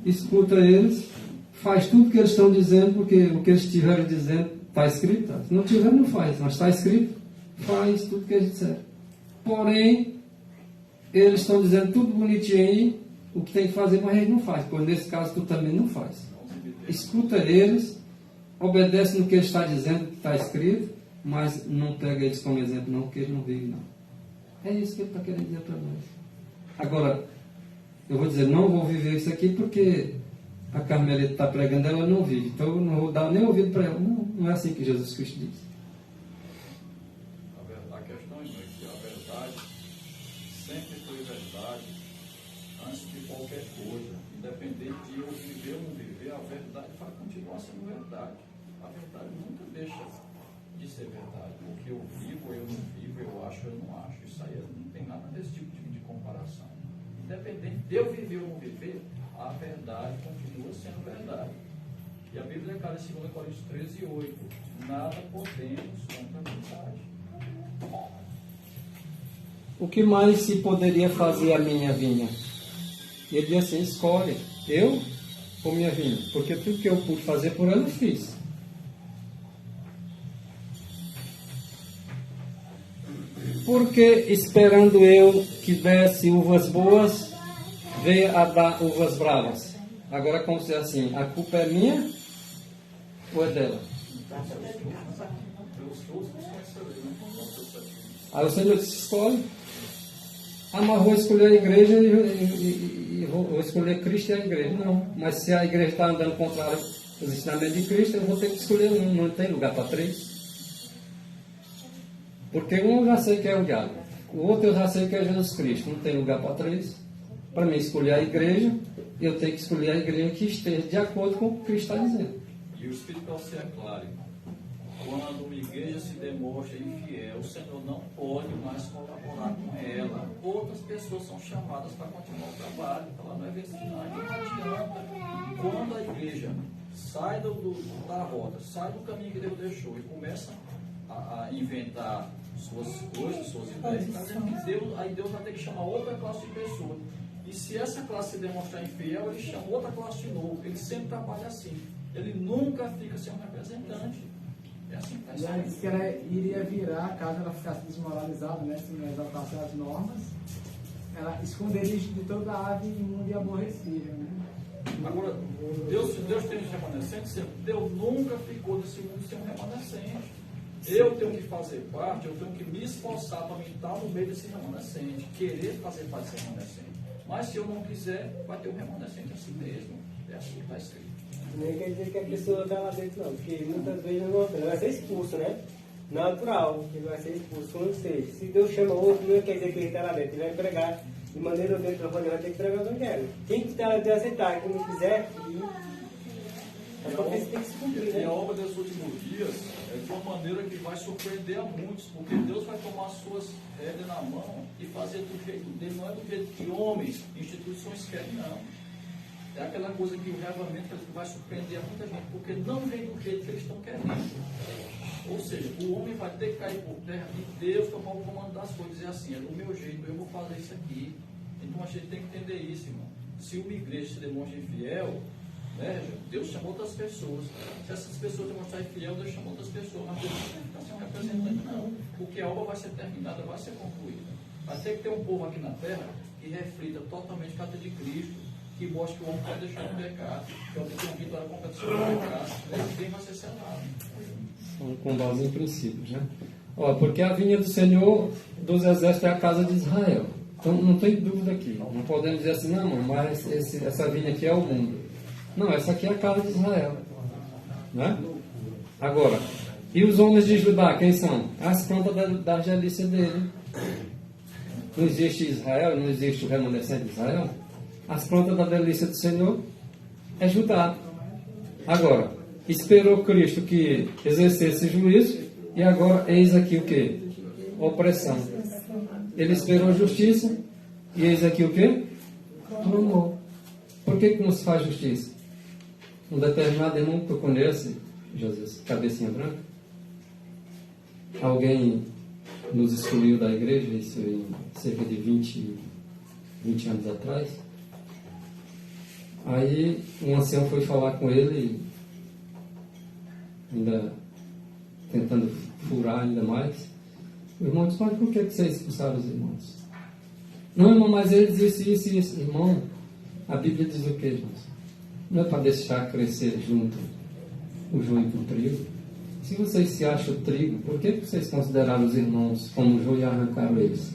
Escuta eles, faz tudo o que eles estão dizendo, porque o que eles estiveram dizendo está escrito. Tá? Se não tiver, não faz. Mas está escrito, faz tudo o que eles disseram. Porém, eles estão dizendo tudo bonitinho aí, o que tem que fazer, mas eles não fazem. Pois nesse caso, tu também não faz. Escuta eles, obedece no que ele está dizendo, que está escrito, mas não pega eles como exemplo, não, porque eles não vivem, não. É isso que ele está querendo dizer para nós. Agora, eu vou dizer, não vou viver isso aqui porque a Carmelita está pregando, ela não vive. Então eu não vou dar nem ouvido para ela. Não, não é assim que Jesus Cristo diz. A questão é que a verdade sempre foi verdade antes de qualquer coisa. Independente de eu viver ou não viver, a verdade vai continuar sendo verdade. A verdade nunca deixa de ser verdade. O que eu vivo, eu não vivo, eu acho, eu não acho. Isso aí não tem nada desse tipo de comparação. Independente de eu viver ou não viver, a verdade continua sendo verdade. E a Bíblia declara em 2 Coríntios 13:8: nada podemos contra a verdade. O que mais se poderia fazer a minha vinha? Ele diz assim: escolhe, eu ou minha vinha? Porque tudo que eu pude fazer por ela, eu fiz. Porque esperando eu que desse uvas boas, veio a dar uvas bravas. Agora, como se é assim, a culpa é minha ou é dela? Aí o Senhor disse: escolhe. Ah, mas vou escolher a igreja e vou escolher Cristo e a igreja. Não, mas se a igreja está andando contra os ensinamentos de Cristo, eu vou ter que escolher um, não tem lugar para três. Porque um eu já sei que é o diabo, o outro eu já sei que é Jesus Cristo, não tem lugar para três. Para mim escolher a igreja, eu tenho que escolher a igreja que esteja de acordo com o que Cristo está dizendo. E o Espírito ao ser claro, quando uma igreja se demonstra infiel, o Senhor não pode mais colaborar com ela. Outras pessoas são chamadas para continuar o trabalho. Ela não é vestinagem, não adianta. Quando a igreja sai da rota, sai do caminho que Deus deixou e começa a inventar suas coisas, suas ideias, está dizendo que Deus vai ter que chamar outra classe de pessoas. E se essa classe se demonstrar infiel, ele chama outra classe de novo. Ele sempre trabalha assim. Ele nunca fica sem um representante. É assim que está E ela disse que ela iria virar, caso ela ficasse desmoralizada, né, se não exaltasse as normas, ela esconderia de toda a ave imunda e aborrecível. Né? Agora, Deus tem os remanescentes, Deus nunca ficou desse mundo sem um remanescente. Eu tenho que fazer parte, eu tenho que me esforçar para me estar no meio desse remanescente, querer fazer parte desse remanescente. Mas se eu não quiser, vai ter um remanescente assim mesmo. É assim que está escrito. Nem quer dizer que a pessoa está lá dentro, não, porque muitas vezes ele vai ser expulso, né? Natural, ele vai ser expulso, quando seja. Se Deus chama outro, não quer dizer que ele está lá dentro, ele vai pregar de maneira ou de outra forma, ele vai ter que pregar o evangelho. Quem que está lá dentro aceitar, quem não quiser, tem que se cumprir, né? E a obra dos últimos dias é de uma maneira que vai surpreender a muitos, porque Deus vai tomar suas rédeas na mão e fazer do jeito dele, não é do jeito que homens, instituições querem, não. É aquela coisa que o reavamento vai surpreender a muita gente, porque não vem do jeito que eles estão querendo. Ou seja, o homem vai ter que cair por terra e Deus tomar o comando das coisas. É assim, é do meu jeito, eu vou fazer isso aqui. Então a gente tem que entender isso, irmão. Se uma igreja se demonstra infiel, né, Deus chamou outras pessoas. Se essas pessoas demonstrarem infiel, Deus chamou outras pessoas. Mas Deus não tem que ficar sem um representante, não. Porque a obra vai ser terminada, vai ser concluída. Vai ter que ter um povo aqui na terra que reflita totalmente o caráter de Cristo, que mostre que o homem pode deixar de pecar, que o homem tem vitória completa sobre o pecado. Esse bem vai ser selado. São com base em princípios, né? Ó, porque a vinha do Senhor dos exércitos é a casa de Israel. Então não tem dúvida aqui. Não podemos dizer assim, não, mas essa vinha aqui é o mundo. Não, essa aqui é a casa de Israel. Né? Agora, e os homens de Judá, quem são? As plantas da argelícia dele. Não existe Israel, não existe o remanescente de Israel. As plantas da delícia do Senhor é Judá. Agora, esperou Cristo que exercesse juízo, e agora eis aqui o que? Opressão. Ele esperou justiça, e eis aqui o que? Clamou. Por que não se faz justiça? Um determinado irmão que tu conhece, Jesus, cabecinha branca, alguém nos excluiu da igreja, isso em cerca de 20 anos atrás. Aí um ancião foi falar com ele, ainda tentando furar ainda mais. O irmão disse, mas por que vocês expulsaram os irmãos? Não, irmão, mas ele disse isso. Irmão, a Bíblia diz o que, irmãos? Não é para deixar crescer junto o joio com o trigo? Se vocês se acham trigo, por que vocês consideraram os irmãos como joio e arrancaram eles?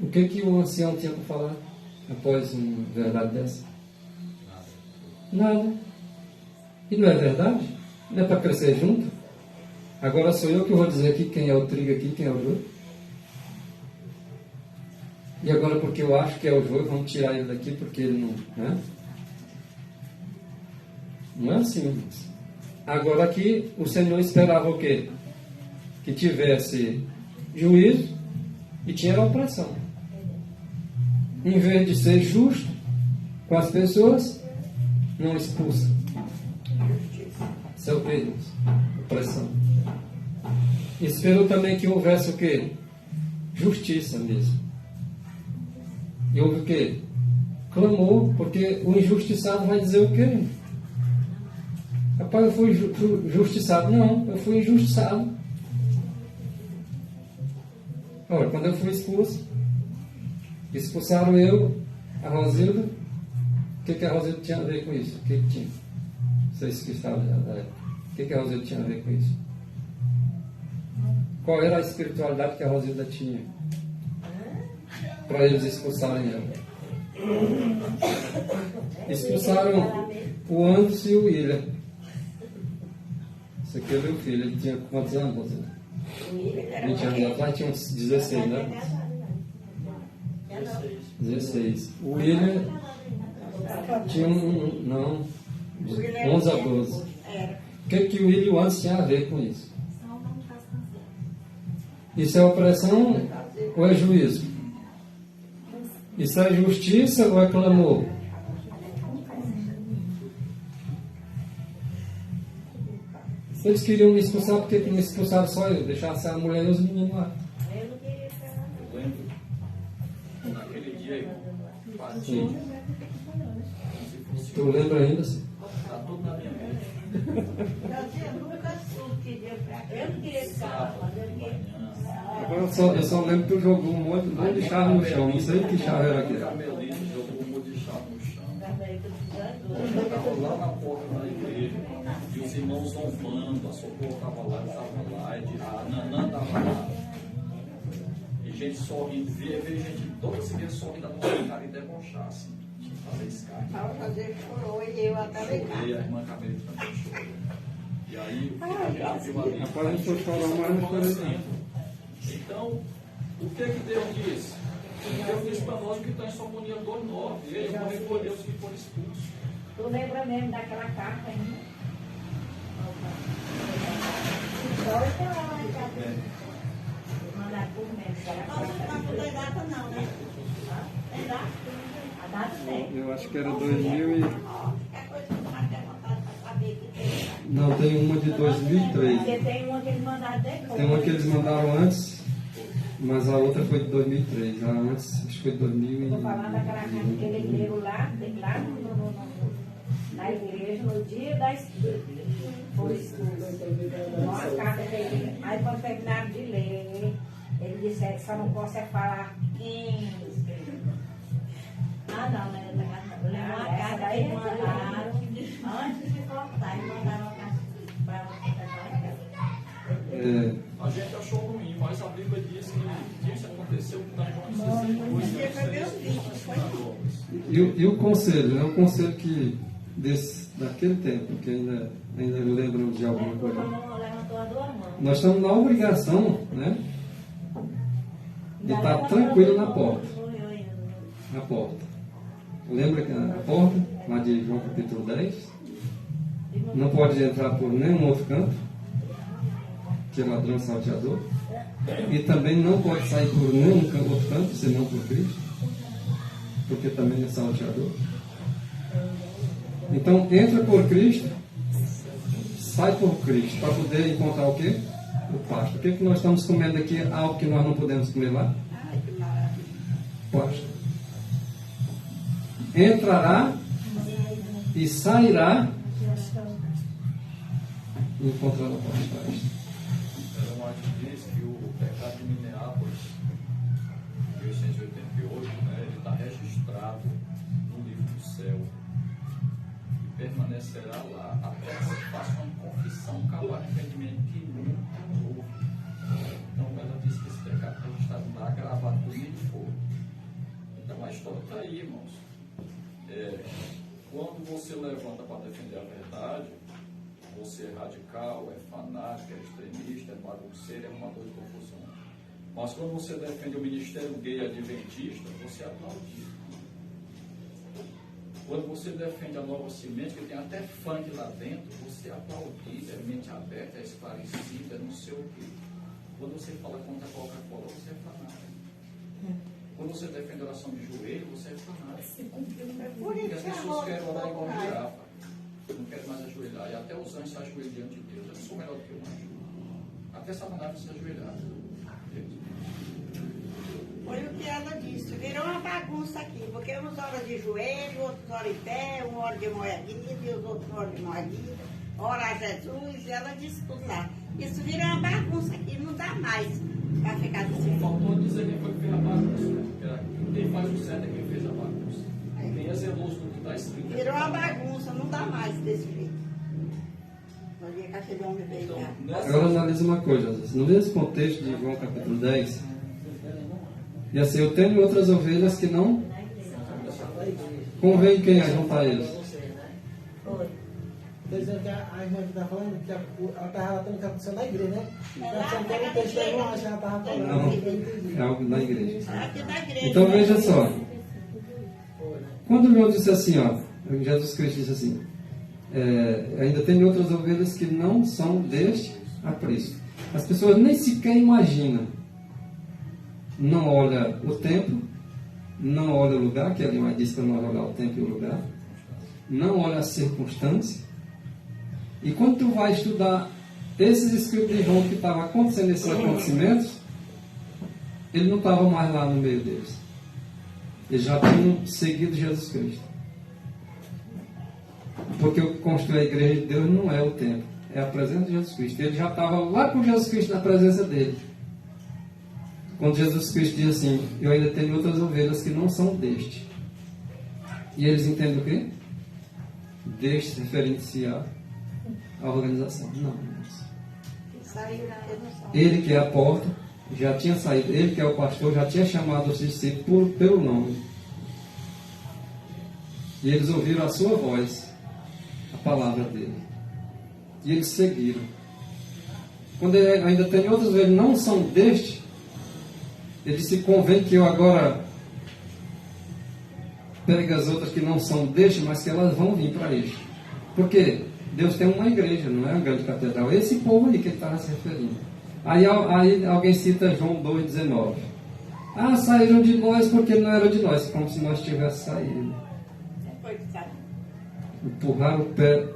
O que o ancião tinha para falar após uma verdade dessa? Nada. E não é verdade? Não é para crescer junto? Agora sou eu que vou dizer aqui quem é o trigo aqui, quem é o joio. E agora porque eu acho que é o joio, vamos tirar ele daqui porque ele não... Né? Não é assim, irmãos. Agora aqui o Senhor esperava o quê? Que tivesse juízo e tinha opressão. Em vez de ser justo com as pessoas, não expulsa. Isso é o que? Opressão. Esperou também que houvesse o quê? Justiça mesmo. E houve o quê? Clamou, porque o injustiçado vai dizer o quê? Rapaz, eu fui justiçado. Não, eu fui injustiçado. Olha, quando eu fui expulso, expulsaram eu, a Rosilda. O que a Rosilda tinha a ver com isso? O que tinha? Vocês que estavam da época. O que a Rosilda tinha a ver com isso? Qual era a espiritualidade que a Rosilda tinha? Para eles expulsarem ela. Expulsaram o Anderson e o William. Esse aqui é meu filho, ele tinha quantos anos, Rosilda? 20 anos atrás, tinha uns 16, né? 16. O William tinha não, 11 a 12. O que o William e o Anderson tinham a ver com isso? Isso é opressão ou é juízo? Isso é justiça ou é clamor? Se eles queriam me expulsar, por que não expulsaram só eu? Deixasse a mulher e os meninos lá. Eu lembro, naquele dia, Sim. Tu lembra ainda? Sim? está tudo na minha mente. Eu não queria ficar lá, Agora eu só lembro que tu jogou um monte de chave no chão. Não sei que chave era aquele. Carmelita jogou um monte de chave no chão. Eu estava lá na porta da igreja e os irmãos zombando, a Socorro estava lá, eu estava lá, a Nanã estava lá. E gente sorrindo, veio gente toda seguida sorrindo da nossa cara e debochar assim. Fazer escarne. Chorei, a irmã Carmelita também chorou. E aí a gente viu ali. Rapaz, a gente foi chorar mais, não chorei. Então, o que Deus disse? Deus disse para nós que está em Sofonia 2:9. Ele morreu por Deus que for expulso. Tu lembra mesmo daquela carta ainda? Mandar por mensagem. Não tem data não, né? Tem data? A data tem. Eu acho que era 2000 e... Não, tenho uma de 2003. Porque tem uma que eles mandaram depois. Tem uma que eles mandaram antes, mas a outra foi de 2003. A antes, acho que foi de 2000. Estou falando daquela carta que eles leram lá na igreja, no dia da escuta. Foi escuta. Uma carta dele. Aí quando terminaram de ler, ele disse que só não posso falar quem escreveu. Ah, não, né? Uma carta aí mandaram, antes de cortar, eles mandaram uma carta para A gente achou ruim, mas a Bíblia diz que isso aconteceu com João 16. E o conselho, né? O conselho que daquele tempo, que ainda lembram de alguma coisa. Nós estamos na obrigação, né? De estar tranquilo na porta. Na porta. Lembra que a porta, lá de João capítulo 10, não pode entrar por nenhum outro canto, que é ladrão salteador, e também não pode sair por nenhum outro canto, senão por Cristo, porque também é salteador. Então entra por Cristo, sai por Cristo, para poder encontrar o quê? O pasto. O que nós estamos comendo aqui? Algo que nós não podemos comer lá? Pasto. Entrará e sairá e encontrará pastagem. Ela diz que o pecado de Minneapolis, 1888, né, ele está registrado no livro do céu e permanecerá lá até que se faça uma confissão cabal, arrependimento que nunca houve. Então ela diz que esse pecado está registrado lá, gravado por meio de fogo. Então a história está aí, irmãos. Quando você levanta para defender a verdade, você é radical, é fanático, é extremista, é bagunceiro, é arrumador de confusão. Mas quando você defende o ministério gay adventista, você é aplaudido. Quando você defende a Nova Semente, que tem até funk lá dentro, você é aplaudido, é mente aberta, é esclarecida, é não sei o quê. Quando você fala contra a Coca-Cola, você é fanático. Quando você defende a oração de joelho, você é fanático. Porque as pessoas querem orar igual a girafa. Não querem mais ajoelhar. E até os anjos se ajoelham diante de Deus. Eu sou melhor do que o anjo. Até Satanás precisa ajoelhar. Foi o que ela disse. Virou uma bagunça aqui. Porque uns oram de joelho, outros oram em pé, um ora de moedinha e os outros oram de moedinha. Ora a Jesus. E ela disse tudo lá. Isso virou uma bagunça aqui. Não dá mais para ficar desse jeito. Faltou dizer quem foi que fez a bagunça. Quem faz o certo é quem fez a bagunça. Quem é zeloso do que está escrito. Virou uma bagunça, não dá mais desse jeito. Maria Caixa de Homem veio cá. Agora analisa uma coisa, no mesmo contexto de João capítulo 10, e assim, eu tenho outras ovelhas que não convém quem ajuntar eles. Quer dizer, que a irmã que está falando, que ela está relatando o que aconteceu na igreja, né? Então, o texto da irmã, acho que ela estava falando. Não, é algo da igreja. Aqui na igreja. Então veja só, quando João disse assim, ó, Jesus Cristo disse assim, ainda tem outras ovelhas que não são deste aprisco. As pessoas nem sequer imaginam, não olha o tempo, não olha o lugar, que ali diz para não olhar o tempo e o lugar, não olha a circunstância. E quando tu vai estudar esses escritos de João que estavam acontecendo esses acontecimentos, ele não estava mais lá no meio deles. Eles já tinham seguido Jesus Cristo. Porque o que constrói a igreja de Deus não é o templo, é a presença de Jesus Cristo. Ele já estava lá com Jesus Cristo na presença dele. Quando Jesus Cristo diz assim, eu ainda tenho outras ovelhas que não são deste. E eles entendem o quê? Deste referindo-se à organização. Não, ele que é a porta, já tinha saído. Ele que é o pastor, já tinha chamado os discípulos pelo nome. E eles ouviram a sua voz, a palavra dele. E eles seguiram. Quando ele ainda tem outras vezes não são deste, ele disse, convém que eu agora pegue as outras que não são deste, mas que elas vão vir para este. Porque Deus tem uma igreja, não é uma grande catedral. Esse povo aí que ele estava se referindo. Aí alguém cita João 2,19. Ah, saíram de nós porque não eram de nós, como se nós tivéssemos saído. Empurrar o pé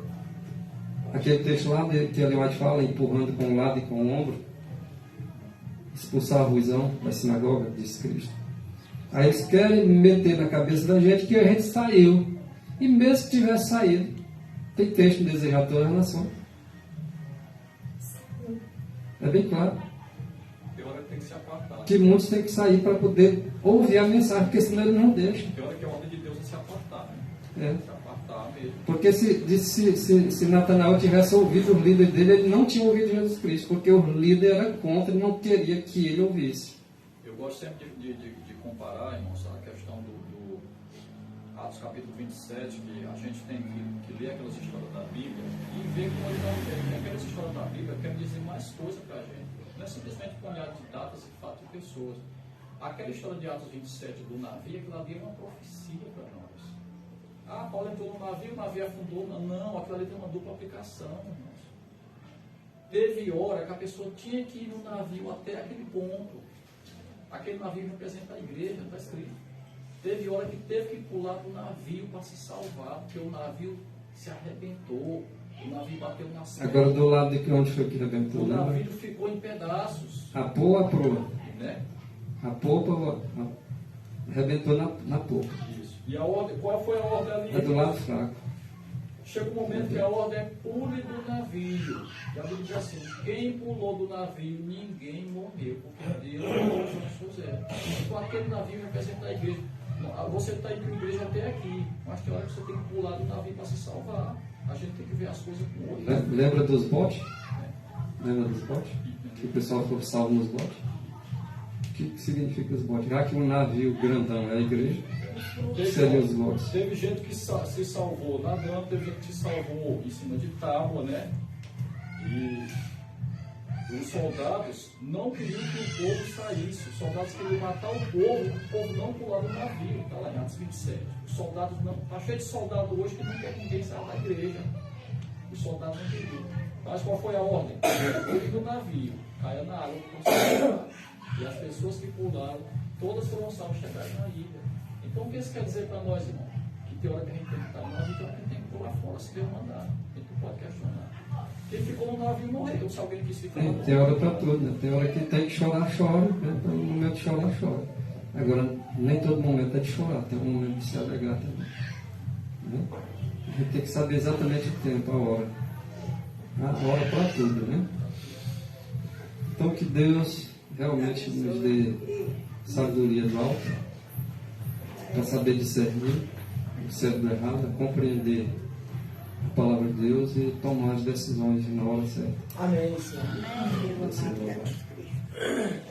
Aquele texto lá que ele vai fala, empurrando com um lado e com o ombro, expulsar o ruizão da sinagoga, disse Cristo. Aí eles querem meter na cabeça da gente que a gente saiu. E mesmo que tivesse saído, tem texto em Desejar Toda a Nação. É bem claro. Tem hora que tem que se apartar. Que muitos têm que sair para poder ouvir a mensagem, porque senão ele não deixa. Tem hora que a ordem de Deus é se apartar, né? É. Se apartar mesmo. Porque se Natanael tivesse ouvido os líderes dele, ele não tinha ouvido Jesus Cristo, porque o líder era contra e não queria que ele ouvisse. Eu gosto sempre de comparar, irmãos, a questão do Atos capítulo 27, que a gente tem que ler aquelas histórias da Bíblia e ver como ele não quer. Aquelas histórias da Bíblia querem dizer mais coisa para a gente. Não é simplesmente punhado de datas e fatos e pessoas. Aquela história de Atos 27 do navio, aquilo ali é uma profecia para nós. Ah, Paulo entrou no navio, o navio afundou. Não, aquilo ali tem uma dupla aplicação, irmãos. Teve hora que a pessoa tinha que ir no navio até aquele ponto. Aquele navio representa a igreja, está escrito. Teve hora que teve que pular do navio para se salvar, porque o navio se arrebentou, o navio bateu na serra. Agora do lado de onde foi que arrebentou? O navio ficou em pedaços. A proa, né? A popa arrebentou na popa. Isso. E a ordem, qual foi a ordem ali? É do lado fraco. Chega um momento que a ordem é pule do navio. E a Bíblia diz assim: quem pulou do navio, ninguém morreu, porque Deus não fizeram. Então aquele navio representa a igreja. Você está indo para a igreja até aqui, mas tem hora que você tem que pular do navio para se salvar. A gente tem que ver as coisas com olhos. Lembra dos botes? Lembra dos botes? Que o pessoal foi salvo nos botes? O que significa os botes? Já que um navio grandão é a igreja, o que seriam os botes? Teve gente que se salvou nadando, teve gente que se salvou em cima de tábua, né? E os soldados não queriam que o povo saísse. Os soldados queriam matar o povo não pular do navio. Está lá em Atos 27. Os soldados não. Está cheio de soldado hoje que não quer que ninguém saia da igreja. Os soldados não queriam. Mas qual foi a ordem? Pule do navio, caia na água, e as pessoas que pularam, todas foram salvas, chegaram na ilha. Então o que isso quer dizer para nós, irmão? Que tem hora que a gente tem que estar no navio, tem hora que a gente tem que pular fora, se Deus mandar. A gente não pode questionar. Quem ficou no navio morreu, se alguém quis ficar no navio. Tem hora para tudo, né? Tem hora que tem que chorar, chora. Né? No momento de chorar, chora. Agora, nem todo momento é de chorar, tem um momento de se alegrar também. Né? A gente tem que saber exatamente o tempo, a hora. A hora para tudo, né? Então que Deus realmente nos dê sabedoria do alto para saber discernir o certo do errado, compreender a palavra de Deus e tomar as decisões na hora certa. Amém, Senhor.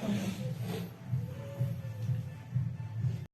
Amém.